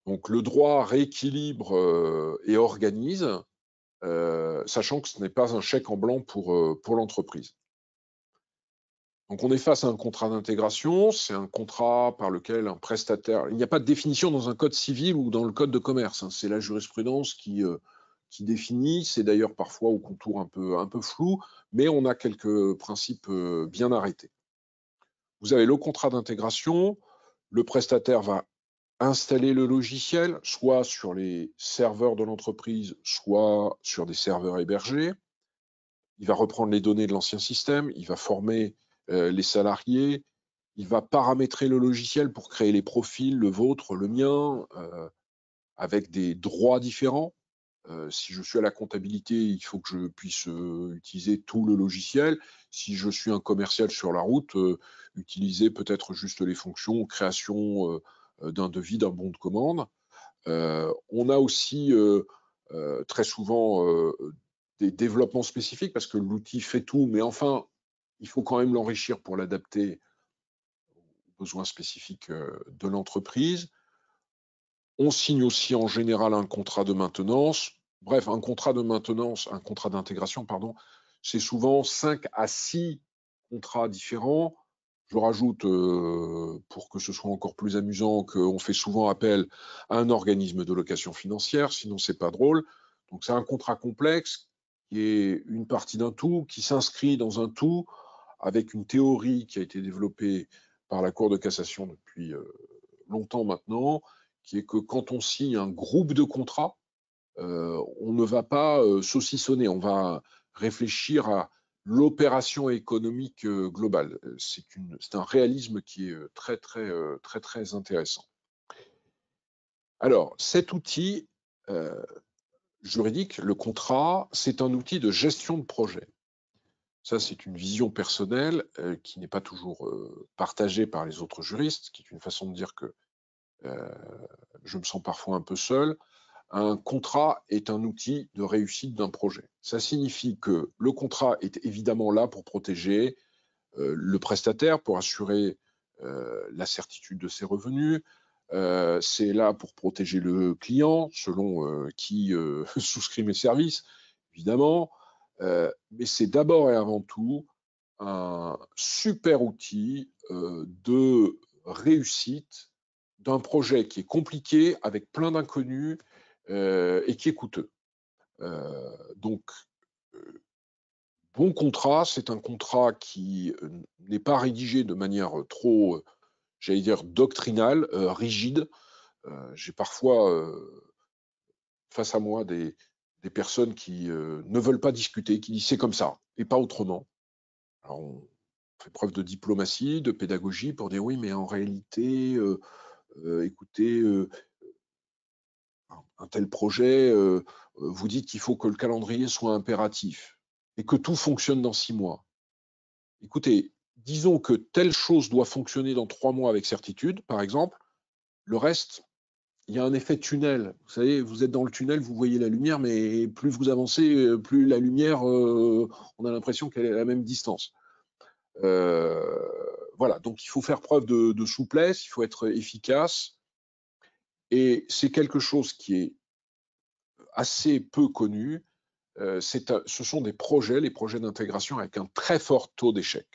Donc le droit rééquilibre et organise, sachant que ce n'est pas un chèque en blanc pour l'entreprise. Donc on est face à un contrat d'intégration, c'est un contrat par lequel un prestataire... Il n'y a pas de définition dans un code civil ou dans le code de commerce, hein, c'est la jurisprudence qui définit, c'est d'ailleurs parfois au contour un peu flou, mais on a quelques principes bien arrêtés. Vous avez le contrat d'intégration, le prestataire va installer le logiciel, soit sur les serveurs de l'entreprise, soit sur des serveurs hébergés. il va reprendre les données de l'ancien système, il va former les salariés, il va paramétrer le logiciel pour créer les profils, le vôtre, le mien, avec des droits différents. Si je suis à la comptabilité, il faut que je puisse utiliser tout le logiciel. Si je suis un commercial sur la route, utiliser peut-être juste les fonctions, création d'un devis, d'un bon de commande. On a aussi très souvent des développements spécifiques parce que l'outil fait tout, mais enfin, il faut quand même l'enrichir pour l'adapter aux besoins spécifiques de l'entreprise. On signe aussi en général un contrat de maintenance. Bref, un contrat de maintenance, un contrat d'intégration, pardon, c'est souvent 5 à 6 contrats différents. Je rajoute, pour que ce soit encore plus amusant, qu'on fait souvent appel à un organisme de location financière, sinon c'est pas drôle. Donc c'est un contrat complexe qui est une partie d'un tout, qui s'inscrit dans un tout avec une théorie qui a été développée par la Cour de cassation depuis longtemps maintenant, qui est que quand on signe un groupe de contrats, on ne va pas saucissonner, on va réfléchir à l'opération économique globale. C'est un réalisme qui est très intéressant. Alors, cet outil juridique, le contrat, c'est un outil de gestion de projet. Ça, c'est une vision personnelle qui n'est pas toujours partagée par les autres juristes, qui est une façon de dire que je me sens parfois un peu seul. Un contrat est un outil de réussite d'un projet. Ça signifie que le contrat est évidemment là pour protéger le prestataire, pour assurer la certitude de ses revenus. C'est là pour protéger le client, selon qui souscrit mes services, évidemment. Mais c'est d'abord et avant tout un super outil de réussite d'un projet qui est compliqué, avec plein d'inconnus et qui est coûteux. Donc, bon contrat, c'est un contrat qui n'est pas rédigé de manière trop, j'allais dire, doctrinale, rigide. J'ai parfois face à moi des personnes qui ne veulent pas discuter, qui disent c'est comme ça et pas autrement. Alors, on fait preuve de diplomatie, de pédagogie pour dire oui, mais en réalité, écoutez, un tel projet, vous dites qu'il faut que le calendrier soit impératif et que tout fonctionne dans 6 mois. Écoutez, disons que telle chose doit fonctionner dans 3 mois avec certitude, par exemple. Le reste, il y a un effet tunnel. Vous savez, vous êtes dans le tunnel, vous voyez la lumière, mais plus vous avancez, plus la lumière, on a l'impression qu'elle est à la même distance. Voilà, donc il faut faire preuve de souplesse, il faut être efficace. Et c'est quelque chose qui est assez peu connu. Ce sont des projets, les projets d'intégration, avec un très fort taux d'échec.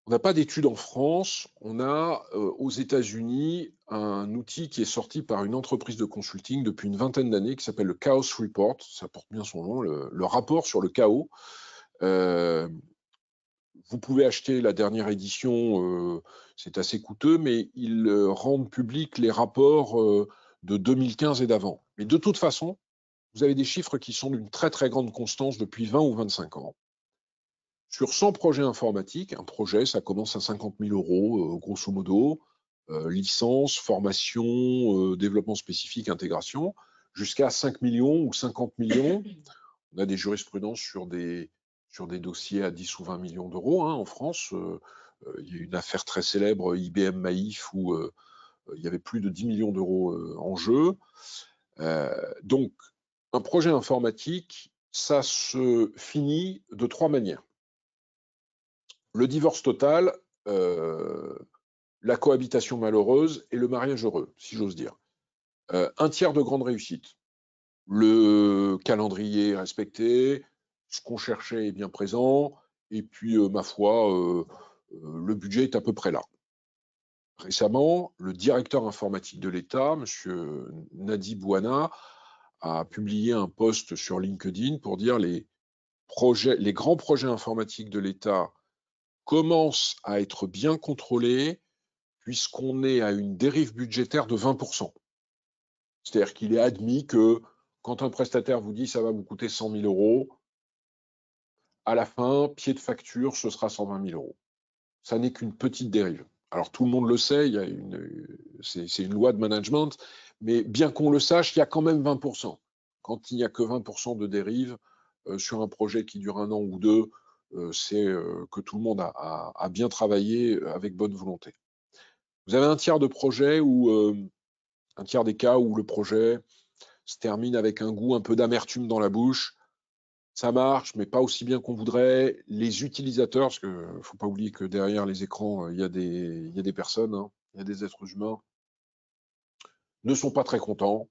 On n'a pas d'études en France, on a aux États-Unis un outil qui est sorti par une entreprise de consulting depuis une vingtaine d'années qui s'appelle le Chaos Report, ça porte bien son nom, le rapport sur le chaos. Vous pouvez acheter la dernière édition, c'est assez coûteux, mais ils rendent publics les rapports de 2015 et d'avant. Mais de toute façon, vous avez des chiffres qui sont d'une très grande constance depuis 20 ou 25 ans. Sur 100 projets informatiques, un projet, ça commence à 50 000 euros, grosso modo, licence, formation, développement spécifique, intégration, jusqu'à 5 millions ou 50 millions. On a des jurisprudences sur des dossiers à 10 ou 20 millions d'euros en France. Il y a une affaire très célèbre, IBM Maïf, où il y avait plus de 10 millions d'euros en jeu. Donc, un projet informatique, ça se finit de 3 manières. Le divorce total, la cohabitation malheureuse et le mariage heureux, si j'ose dire. Un tiers de grande réussite. Le calendrier est respecté, ce qu'on cherchait est bien présent, et puis, ma foi, le budget est à peu près là. Récemment, le directeur informatique de l'État, monsieur Nadi Bouana, a publié un post sur LinkedIn pour dire les grands projets informatiques de l'État commencent à être bien contrôlés puisqu'on est à une dérive budgétaire de 20%. C'est-à-dire qu'il est admis que quand un prestataire vous dit ça va vous coûter 100 000 euros, à la fin, pied de facture, ce sera 120 000 euros. Ça n'est qu'une petite dérive. Alors tout le monde le sait, c'est une loi de management, mais bien qu'on le sache, il y a quand même 20%. Quand il n'y a que 20% de dérive sur un projet qui dure 1 an ou 2, c'est que tout le monde a bien travaillé avec bonne volonté. Vous avez un tiers de projet ou un tiers des cas où le projet se termine avec un goût un peu d'amertume dans la bouche. Ça marche, mais pas aussi bien qu'on voudrait. Les utilisateurs, parce qu'il ne faut pas oublier que derrière les écrans, il y a des personnes, hein, il y a des êtres humains, ne sont pas très contents.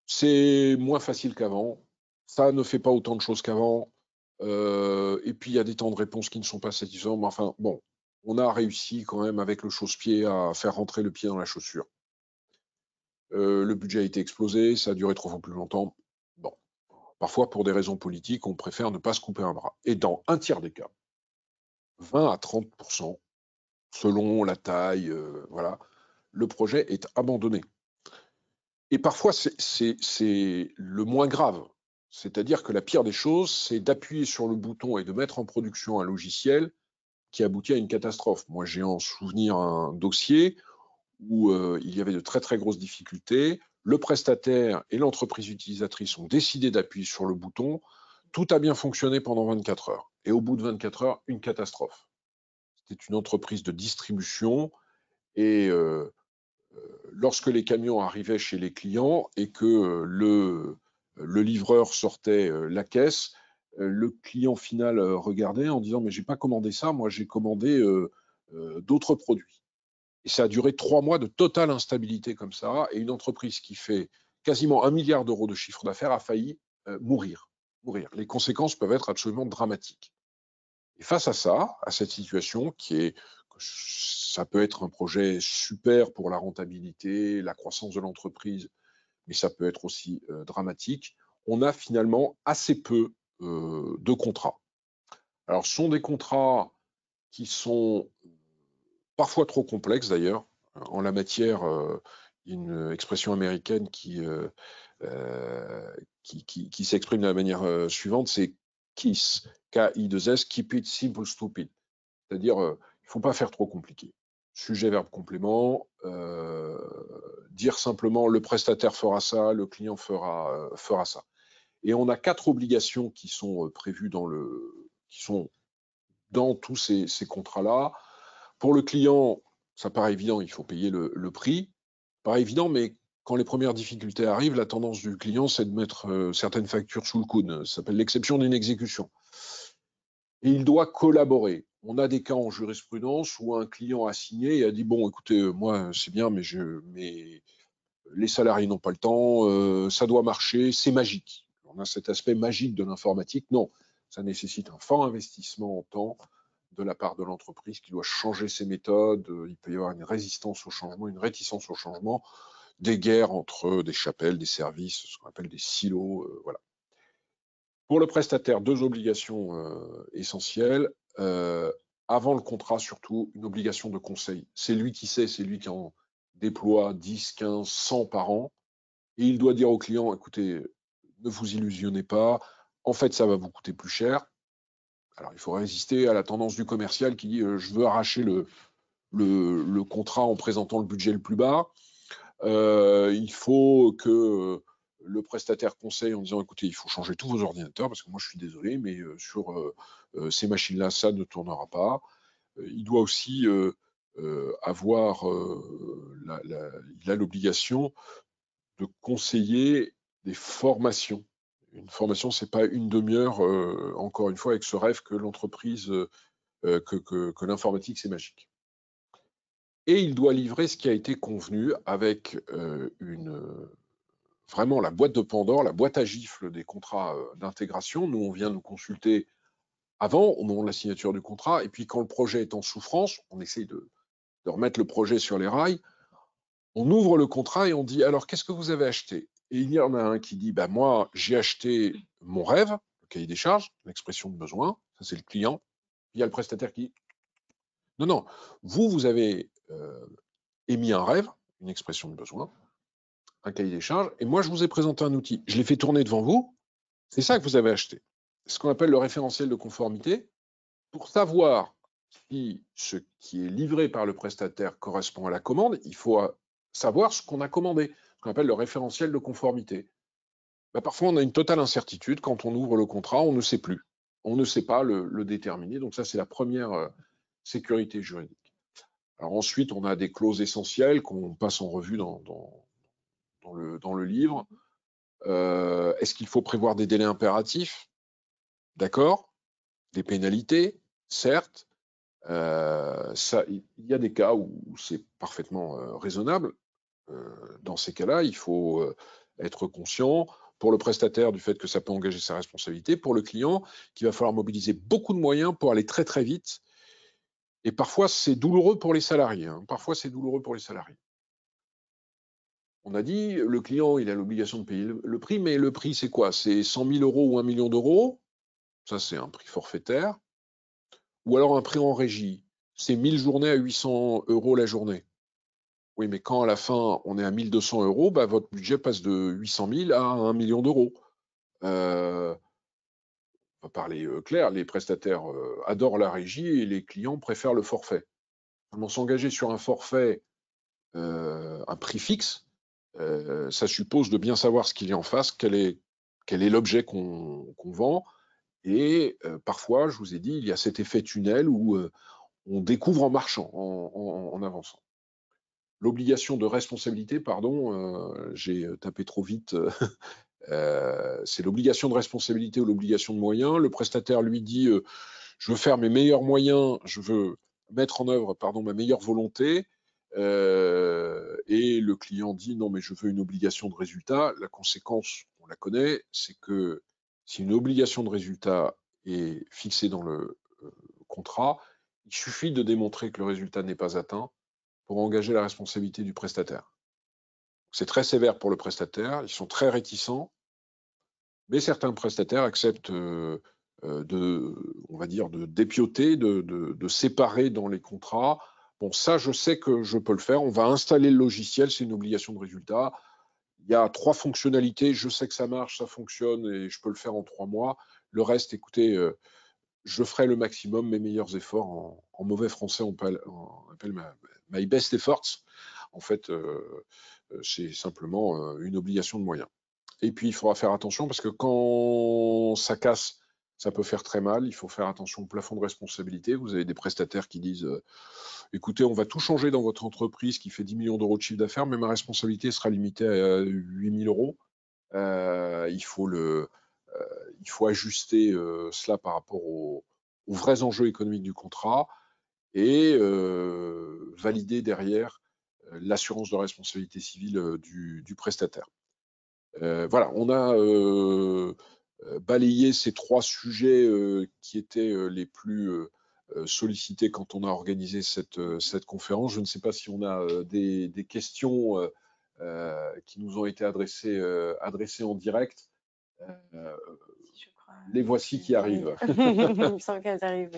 C'est moins facile qu'avant. Ça ne fait pas autant de choses qu'avant. Et puis, il y a des temps de réponse qui ne sont pas satisfaisants. Mais enfin, bon, on a réussi quand même avec le chausse-pied à faire rentrer le pied dans la chaussure. Le budget a été explosé, ça a duré 3 fois plus longtemps. Bon, parfois, pour des raisons politiques, on préfère ne pas se couper un bras. Et dans un tiers des cas, 20 à 30%, selon la taille, voilà, le projet est abandonné. Et parfois, c'est le moins grave. C'est-à-dire que la pire des choses, c'est d'appuyer sur le bouton et de mettre en production un logiciel qui aboutit à une catastrophe. Moi, j'ai en souvenir un dossier où il y avait de très très grosses difficultés. Le prestataire et l'entreprise utilisatrice ont décidé d'appuyer sur le bouton. Tout a bien fonctionné pendant 24 heures. Et au bout de 24 heures, une catastrophe. C'était une entreprise de distribution et lorsque les camions arrivaient chez les clients et que le livreur sortait la caisse, le client final regardait en disant mais j'ai pas commandé ça, moi j'ai commandé d'autres produits. Et ça a duré 3 mois de totale instabilité comme ça. Et une entreprise qui fait quasiment 1 milliard d'euros de chiffre d'affaires a failli mourir. Les conséquences peuvent être absolument dramatiques. Et face à ça, à cette situation ça peut être un projet super pour la rentabilité, la croissance de l'entreprise, mais ça peut être aussi dramatique, on a finalement assez peu de contrats. Alors, ce sont des contrats qui sont parfois trop complexes d'ailleurs. En la matière, une expression américaine qui s'exprime de la manière suivante, c'est KISS, K-I-2-S, Keep It Simple Stupid. C'est-à-dire, il ne faut pas faire trop compliqué. Sujet, verbe, complément, dire simplement le prestataire fera ça, le client fera ça. Et on a 4 obligations qui sont prévues qui sont dans tous ces contrats-là. Pour le client, ça paraît évident, il faut payer le prix. Paraît évident, mais quand les premières difficultés arrivent, la tendance du client, c'est de mettre certaines factures sous le coude. Ça s'appelle l'exception d'une exécution. Et il doit collaborer. On a des cas en jurisprudence où un client a signé et a dit bon, écoutez, moi c'est bien, mais les salariés n'ont pas le temps, ça doit marcher, c'est magique. On a cet aspect magique de l'informatique. Non, ça nécessite un fort investissement en temps de la part de l'entreprise qui doit changer ses méthodes. Il peut y avoir une résistance au changement, une réticence au changement, des guerres entre des chapelles, des services, ce qu'on appelle des silos. Voilà. Pour le prestataire, 2 obligations essentielles. Avant le contrat, surtout, une obligation de conseil. C'est lui qui sait, c'est lui qui en déploie 10, 15, 100 par an. Et il doit dire au client, écoutez, ne vous illusionnez pas, en fait, ça va vous coûter plus cher. Alors, il faut résister à la tendance du commercial qui dit, je veux arracher le contrat en présentant le budget le plus bas. Il faut que le prestataire conseille en disant écoutez, il faut changer tous vos ordinateurs parce que moi je suis désolé, mais sur ces machines-là, ça ne tournera pas. Il doit aussi avoir il a l'obligation de conseiller des formations. Une formation, c'est pas une demi-heure, encore une fois, avec ce rêve que l'entreprise, que l'informatique, c'est magique. Et il doit livrer ce qui a été convenu avec vraiment la boîte de Pandore, la boîte à gifles des contrats d'intégration. Nous, on vient nous consulter avant, au moment de la signature du contrat, et puis quand le projet est en souffrance, on essaye de remettre le projet sur les rails. On ouvre le contrat et on dit alors qu'est-ce que vous avez acheté? Et il y en a un qui dit bah moi j'ai acheté mon rêve, le cahier des charges, l'expression de besoin, ça c'est le client. Il y a le prestataire qui dit non non, vous avez émis un rêve, une expression de besoin, un cahier des charges, et moi je vous ai présenté un outil. Je l'ai fait tourner devant vous, c'est ça que vous avez acheté. ce qu'on appelle le référentiel de conformité. Pour savoir si ce qui est livré par le prestataire correspond à la commande, il faut savoir ce qu'on a commandé, ce qu'on appelle le référentiel de conformité. Ben, parfois, on a une totale incertitude. Quand on ouvre le contrat, on ne sait plus. On ne sait pas le déterminer. Donc ça, c'est la première sécurité juridique. Alors ensuite, on a des clauses essentielles qu'on passe en revue dans le livre. Est-ce qu'il faut prévoir des délais impératifs? D'accord. Des pénalités, certes. Il y a des cas où c'est parfaitement raisonnable. Dans ces cas-là, il faut être conscient pour le prestataire du fait que ça peut engager sa responsabilité, pour le client qu'il va falloir mobiliser beaucoup de moyens pour aller très très vite. Et parfois, c'est douloureux pour les salariés. Parfois, c'est douloureux pour les salariés. On a dit, le client, il a l'obligation de payer le prix, mais le prix, c'est quoi? C'est 100 000 € ou 1 million d'euros. Ça, c'est un prix forfaitaire. Ou alors un prix en régie. C'est 1000 journées à 800 € la journée. Oui, mais quand à la fin, on est à 1 200 €, bah, votre budget passe de 800 000 à 1 million d'euros. On va parler clair, les prestataires adorent la régie et les clients préfèrent le forfait. S'engager sur un forfait, un prix fixe, ça suppose de bien savoir ce qu'il y a en face, quel est l'objet qu'on vend. Et parfois, je vous ai dit, il y a cet effet tunnel où on découvre en marchant, en avançant. L'obligation de responsabilité, pardon, j'ai tapé trop vite. C'est l'obligation de responsabilité ou l'obligation de moyens. Le prestataire lui dit je veux faire mes meilleurs moyens, je veux mettre en œuvre ma meilleure volonté. Et le client dit non, mais je veux une obligation de résultat. La conséquence, on la connaît, c'est que si une obligation de résultat est fixée dans le contrat, il suffit de démontrer que le résultat n'est pas atteint pour engager la responsabilité du prestataire. C'est très sévère pour le prestataire, ils sont très réticents, mais certains prestataires acceptent on va dire, de dépioter, de séparer dans les contrats. Bon, ça, je sais que je peux le faire. On va installer le logiciel, c'est une obligation de résultat. Il y a 3 fonctionnalités, je sais que ça marche, ça fonctionne et je peux le faire en 3 mois. Le reste, écoutez, je ferai le maximum, mes meilleurs efforts. En mauvais français, on appelle my best efforts. En fait, c'est simplement une obligation de moyens. Et puis, il faudra faire attention parce que quand ça casse, ça peut faire très mal. Il faut faire attention au plafond de responsabilité. Vous avez des prestataires qui disent écoutez, on va tout changer dans votre entreprise qui fait 10 millions d'euros de chiffre d'affaires, mais ma responsabilité sera limitée à 8 000 €. Il faut ajuster cela par rapport aux vrais enjeux économiques du contrat et valider derrière l'assurance de responsabilité civile du prestataire. Voilà, on a balayé ces 3 sujets qui étaient les plus sollicités quand on a organisé cette conférence. Je ne sais pas si on a des questions qui nous ont été adressées en direct. Les voici qui arrivent. Il me semble qu'elles arrivent,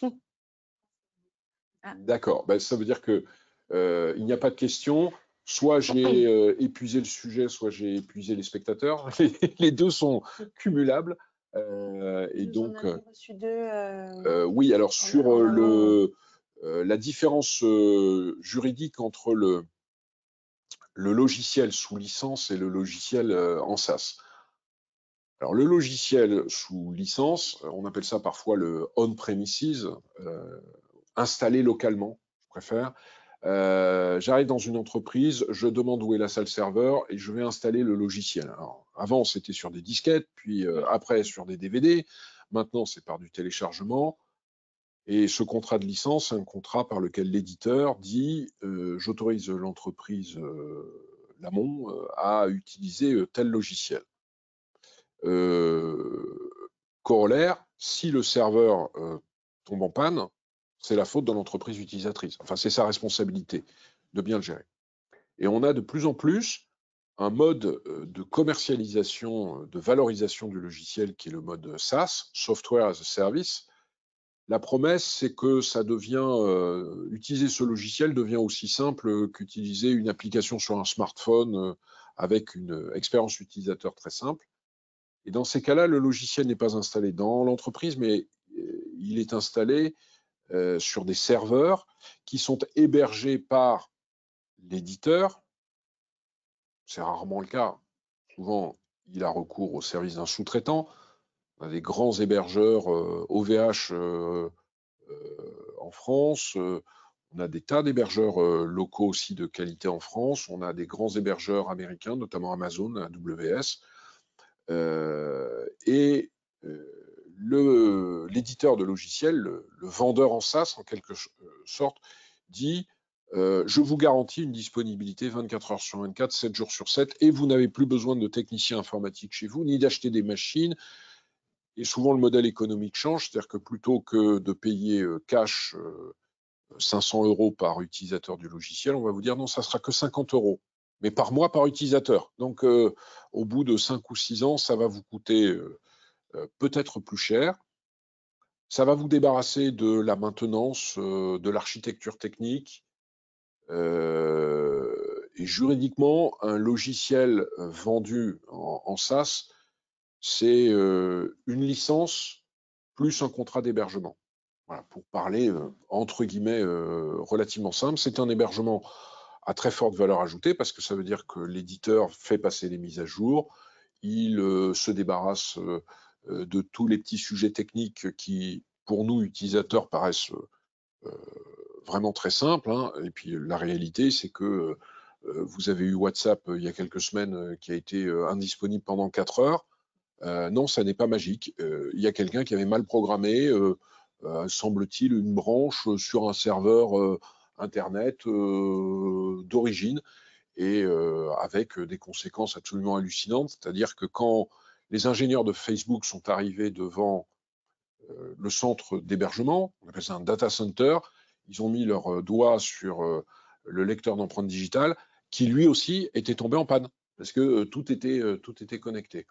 oui. D'accord, ben, ça veut dire que il n'y a pas de questions. Soit j'ai épuisé le sujet, soit j'ai épuisé les spectateurs. Les deux sont cumulables. Et donc, reçu 2, oui, alors sur la différence juridique entre le logiciel sous licence et le logiciel en SaaS. Alors, le logiciel sous licence, on appelle ça parfois le on-premises, installé localement, je préfère. J'arrive dans une entreprise, je demande où est la salle serveur et je vais installer le logiciel. Alors, avant, c'était sur des disquettes, puis après sur des DVD. Maintenant, c'est par du téléchargement. Et ce contrat de licence, c'est un contrat par lequel l'éditeur dit j'autorise l'entreprise Lamont à utiliser tel logiciel. Corollaire, si le serveur tombe en panne, c'est la faute de l'entreprise utilisatrice. Enfin, c'est sa responsabilité de bien le gérer. Et on a de plus en plus un mode de commercialisation, de valorisation du logiciel qui est le mode SaaS, Software as a Service. La promesse, c'est que ça devient, utiliser ce logiciel devient aussi simple qu'utiliser une application sur un smartphone avec une expérience utilisateur très simple. Et dans ces cas-là, le logiciel n'est pas installé dans l'entreprise, mais il est installé sur des serveurs qui sont hébergés par l'éditeur. C'est rarement le cas. Souvent, il a recours au service d'un sous-traitant. On a des grands hébergeurs OVH en France. On a des tas d'hébergeurs locaux aussi de qualité en France. On a des grands hébergeurs américains, notamment Amazon, AWS. Et l'éditeur de logiciel, le vendeur en SaaS, en quelque sorte, dit je vous garantis une disponibilité 24 heures sur 24, 7 jours sur 7, et vous n'avez plus besoin de techniciens informatiques chez vous, ni d'acheter des machines. Et souvent, le modèle économique change, c'est-à-dire que plutôt que de payer cash 500 € par utilisateur du logiciel, on va vous dire non, ça sera que 50 €, mais par mois par utilisateur. Donc, au bout de 5 ou 6 ans, ça va vous coûter peut-être plus cher. Ça va vous débarrasser de la maintenance, de l'architecture technique. Et juridiquement, un logiciel vendu en SaaS, c'est une licence plus un contrat d'hébergement. Voilà, pour parler entre guillemets relativement simple. C'est un hébergement à très forte valeur ajoutée parce que ça veut dire que l'éditeur fait passer les mises à jour, il se débarrasse de tous les petits sujets techniques qui, pour nous, utilisateurs, paraissent vraiment très simples, hein. Et puis la réalité, c'est que vous avez eu WhatsApp il y a quelques semaines qui a été indisponible pendant 4 heures. Non, ça n'est pas magique. Il y a quelqu'un qui avait mal programmé, semble-t-il, une branche sur un serveur Internet d'origine, et avec des conséquences absolument hallucinantes. C'est-à-dire que quand les ingénieurs de Facebook sont arrivés devant le centre d'hébergement, on appelle ça un data center, ils ont mis leur doigt sur le lecteur d'empreintes digitales, qui lui aussi était tombé en panne, parce que tout était connecté.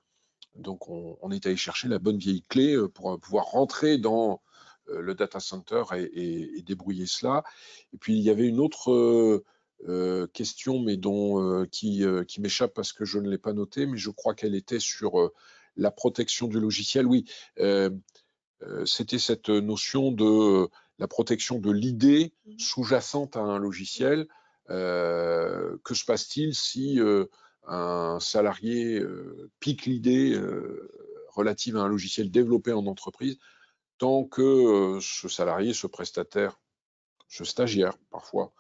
Donc, on est allé chercher la bonne vieille clé pour pouvoir rentrer dans le data center et débrouiller cela. Et puis, il y avait une autre question, mais qui m'échappe parce que je ne l'ai pas notée, mais je crois qu'elle était sur la protection du logiciel. Oui, c'était cette notion de la protection de l'idée sous-jacente à un logiciel. Que se passe-t-il si un salarié pique l'idée relative à un logiciel développé en entreprise, tant que ce salarié, ce prestataire, ce stagiaire parfois,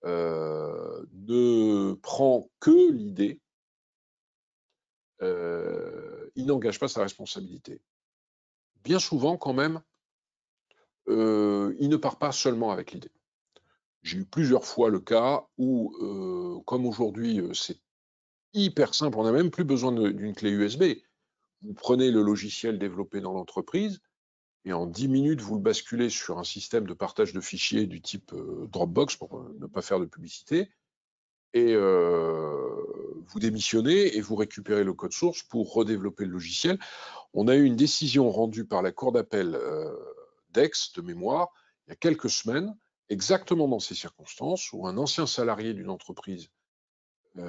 ne prend que l'idée, il n'engage pas sa responsabilité. Bien souvent, quand même, il ne part pas seulement avec l'idée. J'ai eu plusieurs fois le cas où, comme aujourd'hui, c'est hyper simple, on n'a même plus besoin d'une clé USB. Vous prenez le logiciel développé dans l'entreprise et en 10 minutes, vous le basculez sur un système de partage de fichiers du type Dropbox, pour ne pas faire de publicité, et vous démissionnez et vous récupérez le code source pour redévelopper le logiciel. On a eu une décision rendue par la cour d'appel d'Aix, de mémoire, il y a quelques semaines, exactement dans ces circonstances, où un ancien salarié d'une entreprise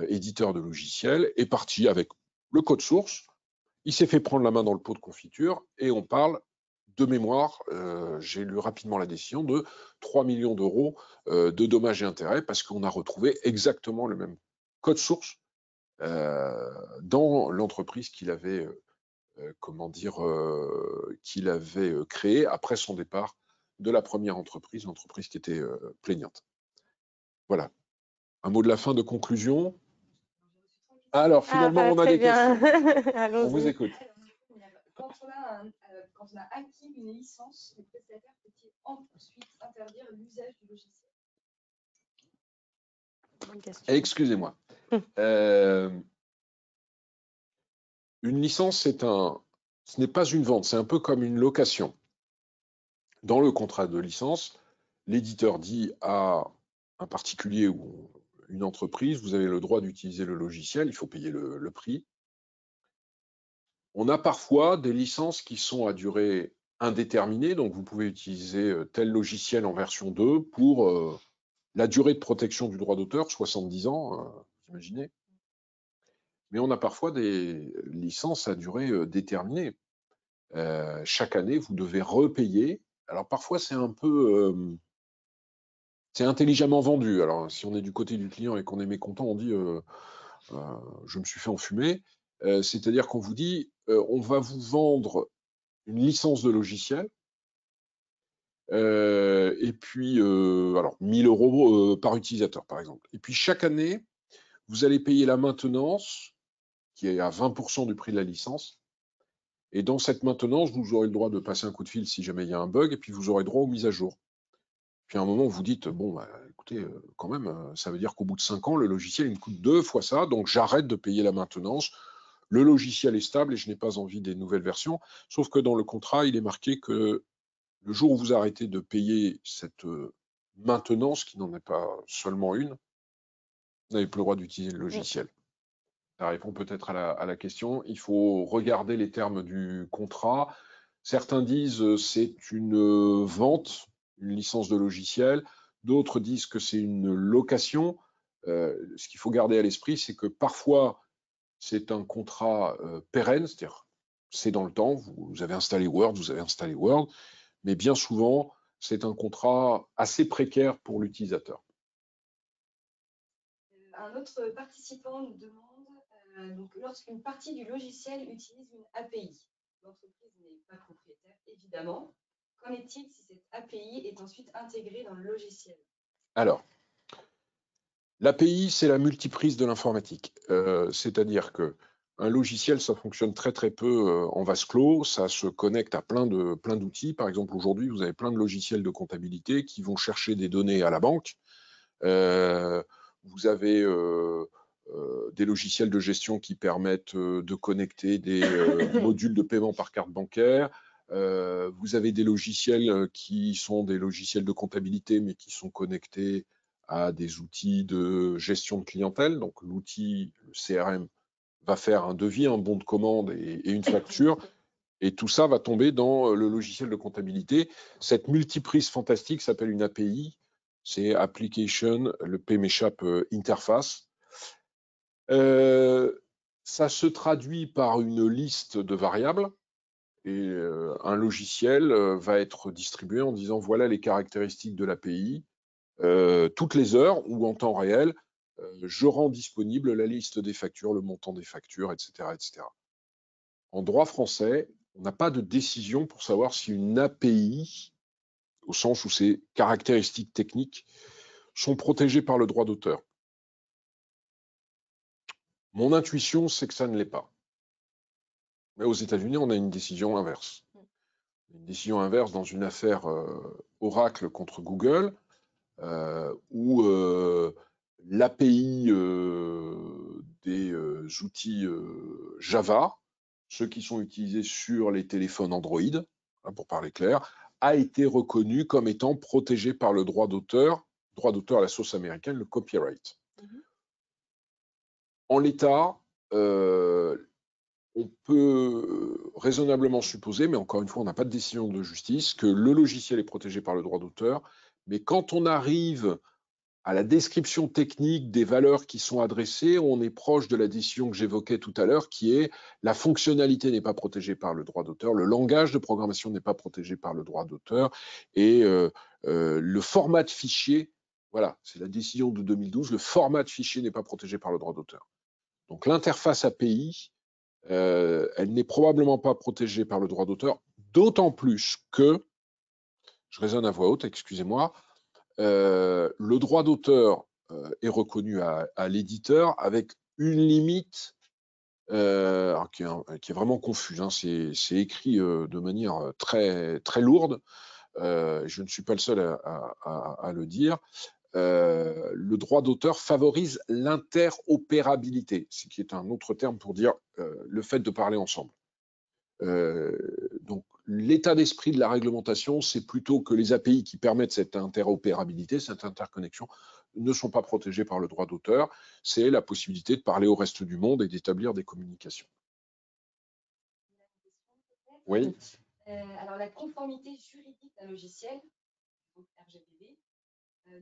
éditeur de logiciels est parti avec le code source, il s'est fait prendre la main dans le pot de confiture, et on parle de mémoire, j'ai lu rapidement la décision, de 3 millions d'euros de dommages et intérêts, parce qu'on a retrouvé exactement le même code source dans l'entreprise qu'il avait qu'il avait créé après son départ de la première entreprise, l'entreprise qui était plaignante. Voilà. Un mot de la fin, de conclusion. Alors, finalement, on a des questions. On vous écoute. Quand on a acquis une licence, le prestataire peut-il ensuite interdire l'usage du logiciel? Excusez-moi. Une licence, ce n'est pas une vente, c'est un peu comme une location. Dans le contrat de licence, l'éditeur dit à un particulier ou une entreprise, vous avez le droit d'utiliser le logiciel, il faut payer le prix. On a parfois des licences qui sont à durée indéterminée, donc vous pouvez utiliser tel logiciel en version 2 pour la durée de protection du droit d'auteur, 70 ans, vous imaginez. mais on a parfois des licences à durée déterminée. Chaque année, vous devez repayer. Alors parfois, c'est un peu... c'est intelligemment vendu. Alors, si on est du côté du client et qu'on est mécontent, on dit je me suis fait enfumer. C'est-à-dire qu'on vous dit on va vous vendre une licence de logiciel, et puis, alors, 1 000 € par utilisateur, par exemple. Et puis, chaque année, vous allez payer la maintenance, qui est à 20% du prix de la licence. Et dans cette maintenance, vous aurez le droit de passer un coup de fil si jamais il y a un bug, et puis vous aurez droit aux mises à jour. Puis à un moment, vous dites, bon, bah, écoutez, quand même, ça veut dire qu'au bout de 5 ans, le logiciel, il me coûte 2 fois ça, donc j'arrête de payer la maintenance. Le logiciel est stable et je n'ai pas envie des nouvelles versions. Sauf que dans le contrat, il est marqué que le jour où vous arrêtez de payer cette maintenance, qui n'en est pas seulement une, vous n'avez plus le droit d'utiliser le logiciel. Ça répond peut-être à la question. Il faut regarder les termes du contrat. Certains disent c'est une vente, une licence de logiciel. D'autres disent que c'est une location. Ce qu'il faut garder à l'esprit, c'est que parfois, c'est un contrat pérenne, c'est-à-dire c'est dans le temps. Vous avez installé Word, vous avez installé Word. Mais bien souvent, c'est un contrat assez précaire pour l'utilisateur. Un autre participant nous demande, donc, lorsqu'une partie du logiciel utilise une API, l'entreprise n'est pas propriétaire, évidemment. Qu'en est-il si cette API est ensuite intégrée dans le logiciel? Alors, l'API, c'est la multiprise de l'informatique. C'est-à-dire que un logiciel, ça fonctionne très très peu en vase clos, ça se connecte à plein d'outils. Par exemple, aujourd'hui, vous avez plein de logiciels de comptabilité qui vont chercher des données à la banque. Vous avez des logiciels de gestion qui permettent de connecter des modules de paiement par carte bancaire. Vous avez des logiciels qui sont des logiciels de comptabilité, mais qui sont connectés à des outils de gestion de clientèle. Donc l'outil, le CRM, va faire un devis, un bon de commande et une facture. Et tout ça va tomber dans le logiciel de comptabilité. Cette multiprise fantastique s'appelle une API. C'est Application, le P m'échappe, Interface. Ça se traduit par une liste de variables. Et un logiciel va être distribué en disant voilà les caractéristiques de l'API. Toutes les heures ou en temps réel, je rends disponible la liste des factures, le montant des factures, etc., etc. En droit français, on n'a pas de décision pour savoir si une API, au sens où ses caractéristiques techniques, sont protégées par le droit d'auteur. Mon intuition, c'est que ça ne l'est pas. Mais aux États-Unis, on a une décision inverse. Une décision inverse dans une affaire Oracle contre Google, où l'API des outils Java, ceux qui sont utilisés sur les téléphones Android, hein, pour parler clair, a été reconnu comme étant protégé par le droit d'auteur à la sauce américaine, le copyright. En l'état, on peut raisonnablement supposer, mais encore une fois, on n'a pas de décision de justice, que le logiciel est protégé par le droit d'auteur, mais quand on arrive à la description technique des valeurs qui sont adressées, on est proche de la décision que j'évoquais tout à l'heure, qui est la fonctionnalité n'est pas protégée par le droit d'auteur, le langage de programmation n'est pas protégé par le droit d'auteur, et le format de fichier, voilà, c'est la décision de 2012, le format de fichier n'est pas protégé par le droit d'auteur. Donc l'interface API, elle n'est probablement pas protégée par le droit d'auteur, d'autant plus que, je raisonne à voix haute, excusez-moi, le droit d'auteur est reconnu à l'éditeur avec une limite qui est vraiment confuse. Hein. C'est écrit de manière très, très lourde. Je ne suis pas le seul à le dire. Le droit d'auteur favorise l'interopérabilité, ce qui est un autre terme pour dire le fait de parler ensemble. Donc, l'état d'esprit de la réglementation, c'est plutôt que les API qui permettent cette interopérabilité, cette interconnexion, ne sont pas protégées par le droit d'auteur. C'est la possibilité de parler au reste du monde et d'établir des communications. Oui. Alors, la conformité juridique d'un logiciel, donc RGPD,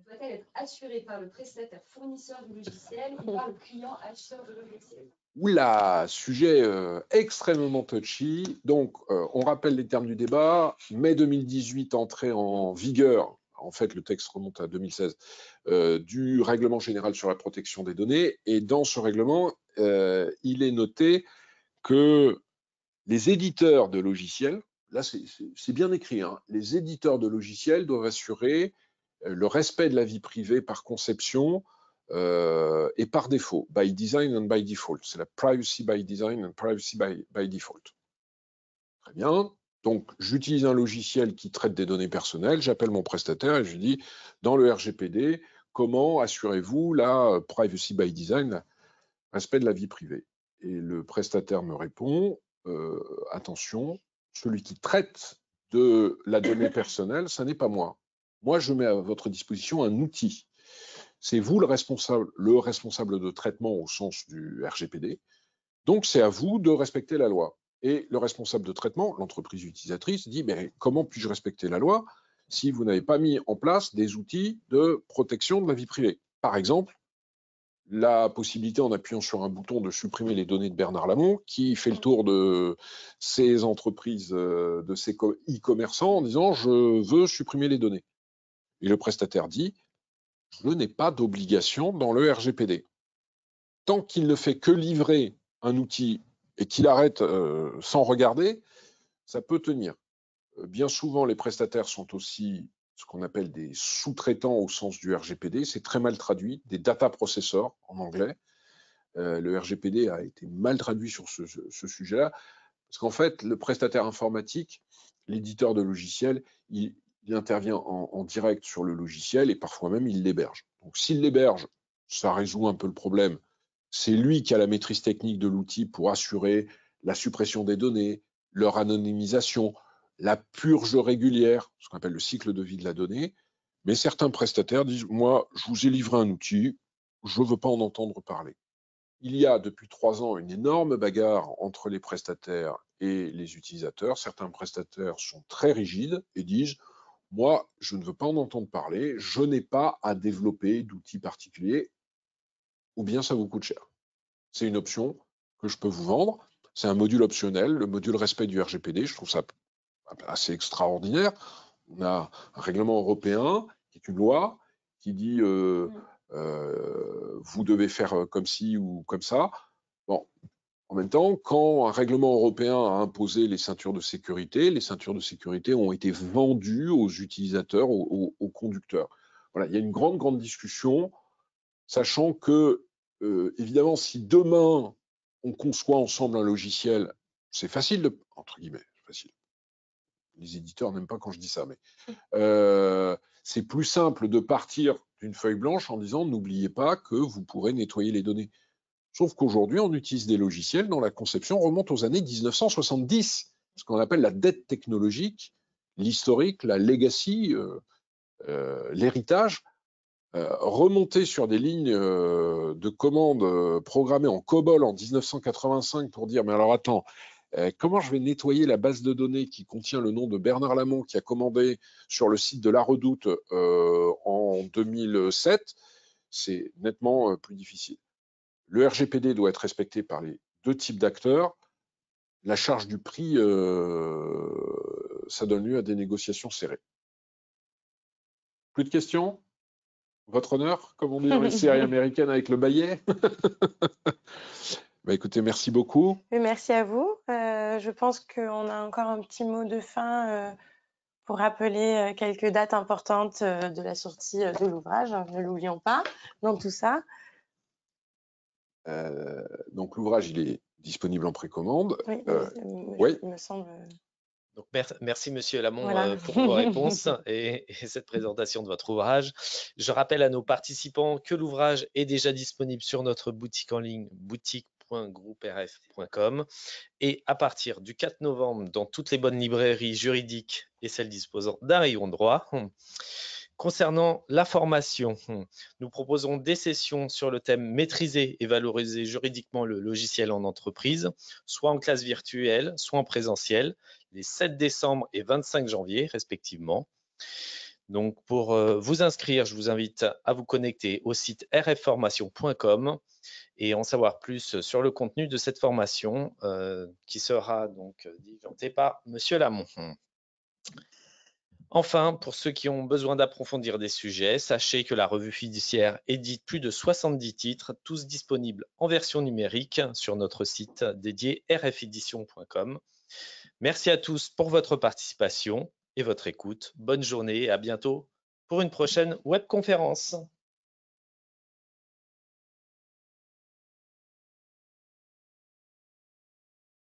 doit-elle être assurée par le prestataire fournisseur du logiciel ou par le client acheteur de logiciel? Oula, sujet extrêmement touchy. Donc, on rappelle les termes du débat. Mai 2018, entrée en vigueur, en fait, le texte remonte à 2016, du règlement général sur la protection des données. Et dans ce règlement, il est noté que les éditeurs de logiciels, là c'est bien écrit, hein, les éditeurs de logiciels doivent assurer le respect de la vie privée par conception et par défaut, by design and by default. C'est la privacy by design and privacy by default. Très bien. Donc, j'utilise un logiciel qui traite des données personnelles, j'appelle mon prestataire et je lui dis, dans le RGPD, comment assurez-vous la privacy by design, respect de la vie privée? Et le prestataire me répond, attention, celui qui traite de la donnée personnelle, ça n'est pas moi. Moi, je mets à votre disposition un outil. C'est vous le responsable de traitement au sens du RGPD. Donc, c'est à vous de respecter la loi. Et le responsable de traitement, l'entreprise utilisatrice, dit, mais comment puis-je respecter la loi si vous n'avez pas mis en place des outils de protection de la vie privée? Par exemple, la possibilité, en appuyant sur un bouton, de supprimer les données de Bernard Lamont, qui fait le tour de ces entreprises, de ces e-commerçants, en disant « je veux supprimer les données ». Et le prestataire dit « je n'ai pas d'obligation dans le RGPD ». Tant qu'il ne fait que livrer un outil et qu'il arrête sans regarder, ça peut tenir. Bien souvent, les prestataires sont aussi ce qu'on appelle des sous-traitants au sens du RGPD. C'est très mal traduit, des data processors en anglais. Le RGPD a été mal traduit sur ce sujet-là, parce qu'en fait, le prestataire informatique, l'éditeur de logiciel, il intervient en direct sur le logiciel et parfois même il l'héberge. Donc s'il l'héberge, ça résout un peu le problème. C'est lui qui a la maîtrise technique de l'outil pour assurer la suppression des données, leur anonymisation, la purge régulière, ce qu'on appelle le cycle de vie de la donnée. Mais certains prestataires disent « moi, je vous ai livré un outil, je ne veux pas en entendre parler ». Il y a depuis 3 ans une énorme bagarre entre les prestataires et les utilisateurs. Certains prestataires sont très rigides et disent « moi, je ne veux pas en entendre parler, je n'ai pas à développer d'outils particuliers, ou bien ça vous coûte cher ». C'est une option que je peux vous vendre. C'est un module optionnel, le module respect du RGPD. Je trouve ça assez extraordinaire. On a un règlement européen qui est une loi qui dit vous devez faire comme ci ou comme ça. Bon, en même temps, quand un règlement européen a imposé les ceintures de sécurité ont été vendues aux utilisateurs, aux conducteurs. Voilà, il y a une grande discussion, sachant que, évidemment, si demain on conçoit ensemble un logiciel, c'est facile entre guillemets, facile. Les éditeurs n'aiment pas quand je dis ça, mais c'est plus simple de partir d'une feuille blanche en disant n'oubliez pas que vous pourrez nettoyer les données. Sauf qu'aujourd'hui, on utilise des logiciels dont la conception remonte aux années 1970, ce qu'on appelle la dette technologique, l'historique, la legacy, l'héritage, remonté sur des lignes de commande programmées en COBOL en 1985 pour dire mais alors attends, comment je vais nettoyer la base de données qui contient le nom de Bernard Lamont qui a commandé sur le site de La Redoute en 2007? C'est nettement plus difficile. Le RGPD doit être respecté par les deux types d'acteurs. La charge du prix, ça donne lieu à des négociations serrées. Plus de questions? Votre honneur, comme on dit dans les séries américaines avec le baillet. Bah, écoutez, merci beaucoup. Merci à vous. Je pense qu'on a encore un petit mot de fin pour rappeler quelques dates importantes de la sortie de l'ouvrage. Ne l'oublions pas dans tout ça. Donc l'ouvrage, il est disponible en précommande. Oui, il me semble. Donc, merci Monsieur Lamont Voilà. pour vos réponses et cette présentation de votre ouvrage. Je rappelle à nos participants que l'ouvrage est déjà disponible sur notre boutique en ligne boutique.grouperf.com et à partir du 4 novembre dans toutes les bonnes librairies juridiques et celles disposant d'un rayon droit. Concernant la formation, nous proposons des sessions sur le thème « Maîtriser et valoriser juridiquement le logiciel en entreprise », soit en classe virtuelle, soit en présentiel, les 7 décembre et 25 janvier respectivement. Donc, pour vous inscrire, je vous invite à vous connecter au site rfformation.com et en savoir plus sur le contenu de cette formation qui sera donc diligentée par Monsieur Lamont. Enfin, pour ceux qui ont besoin d'approfondir des sujets, sachez que la revue fiduciaire édite plus de 70 titres, tous disponibles en version numérique sur notre site dédié rfédition.com. Merci à tous pour votre participation et votre écoute. Bonne journée et à bientôt pour une prochaine webconférence.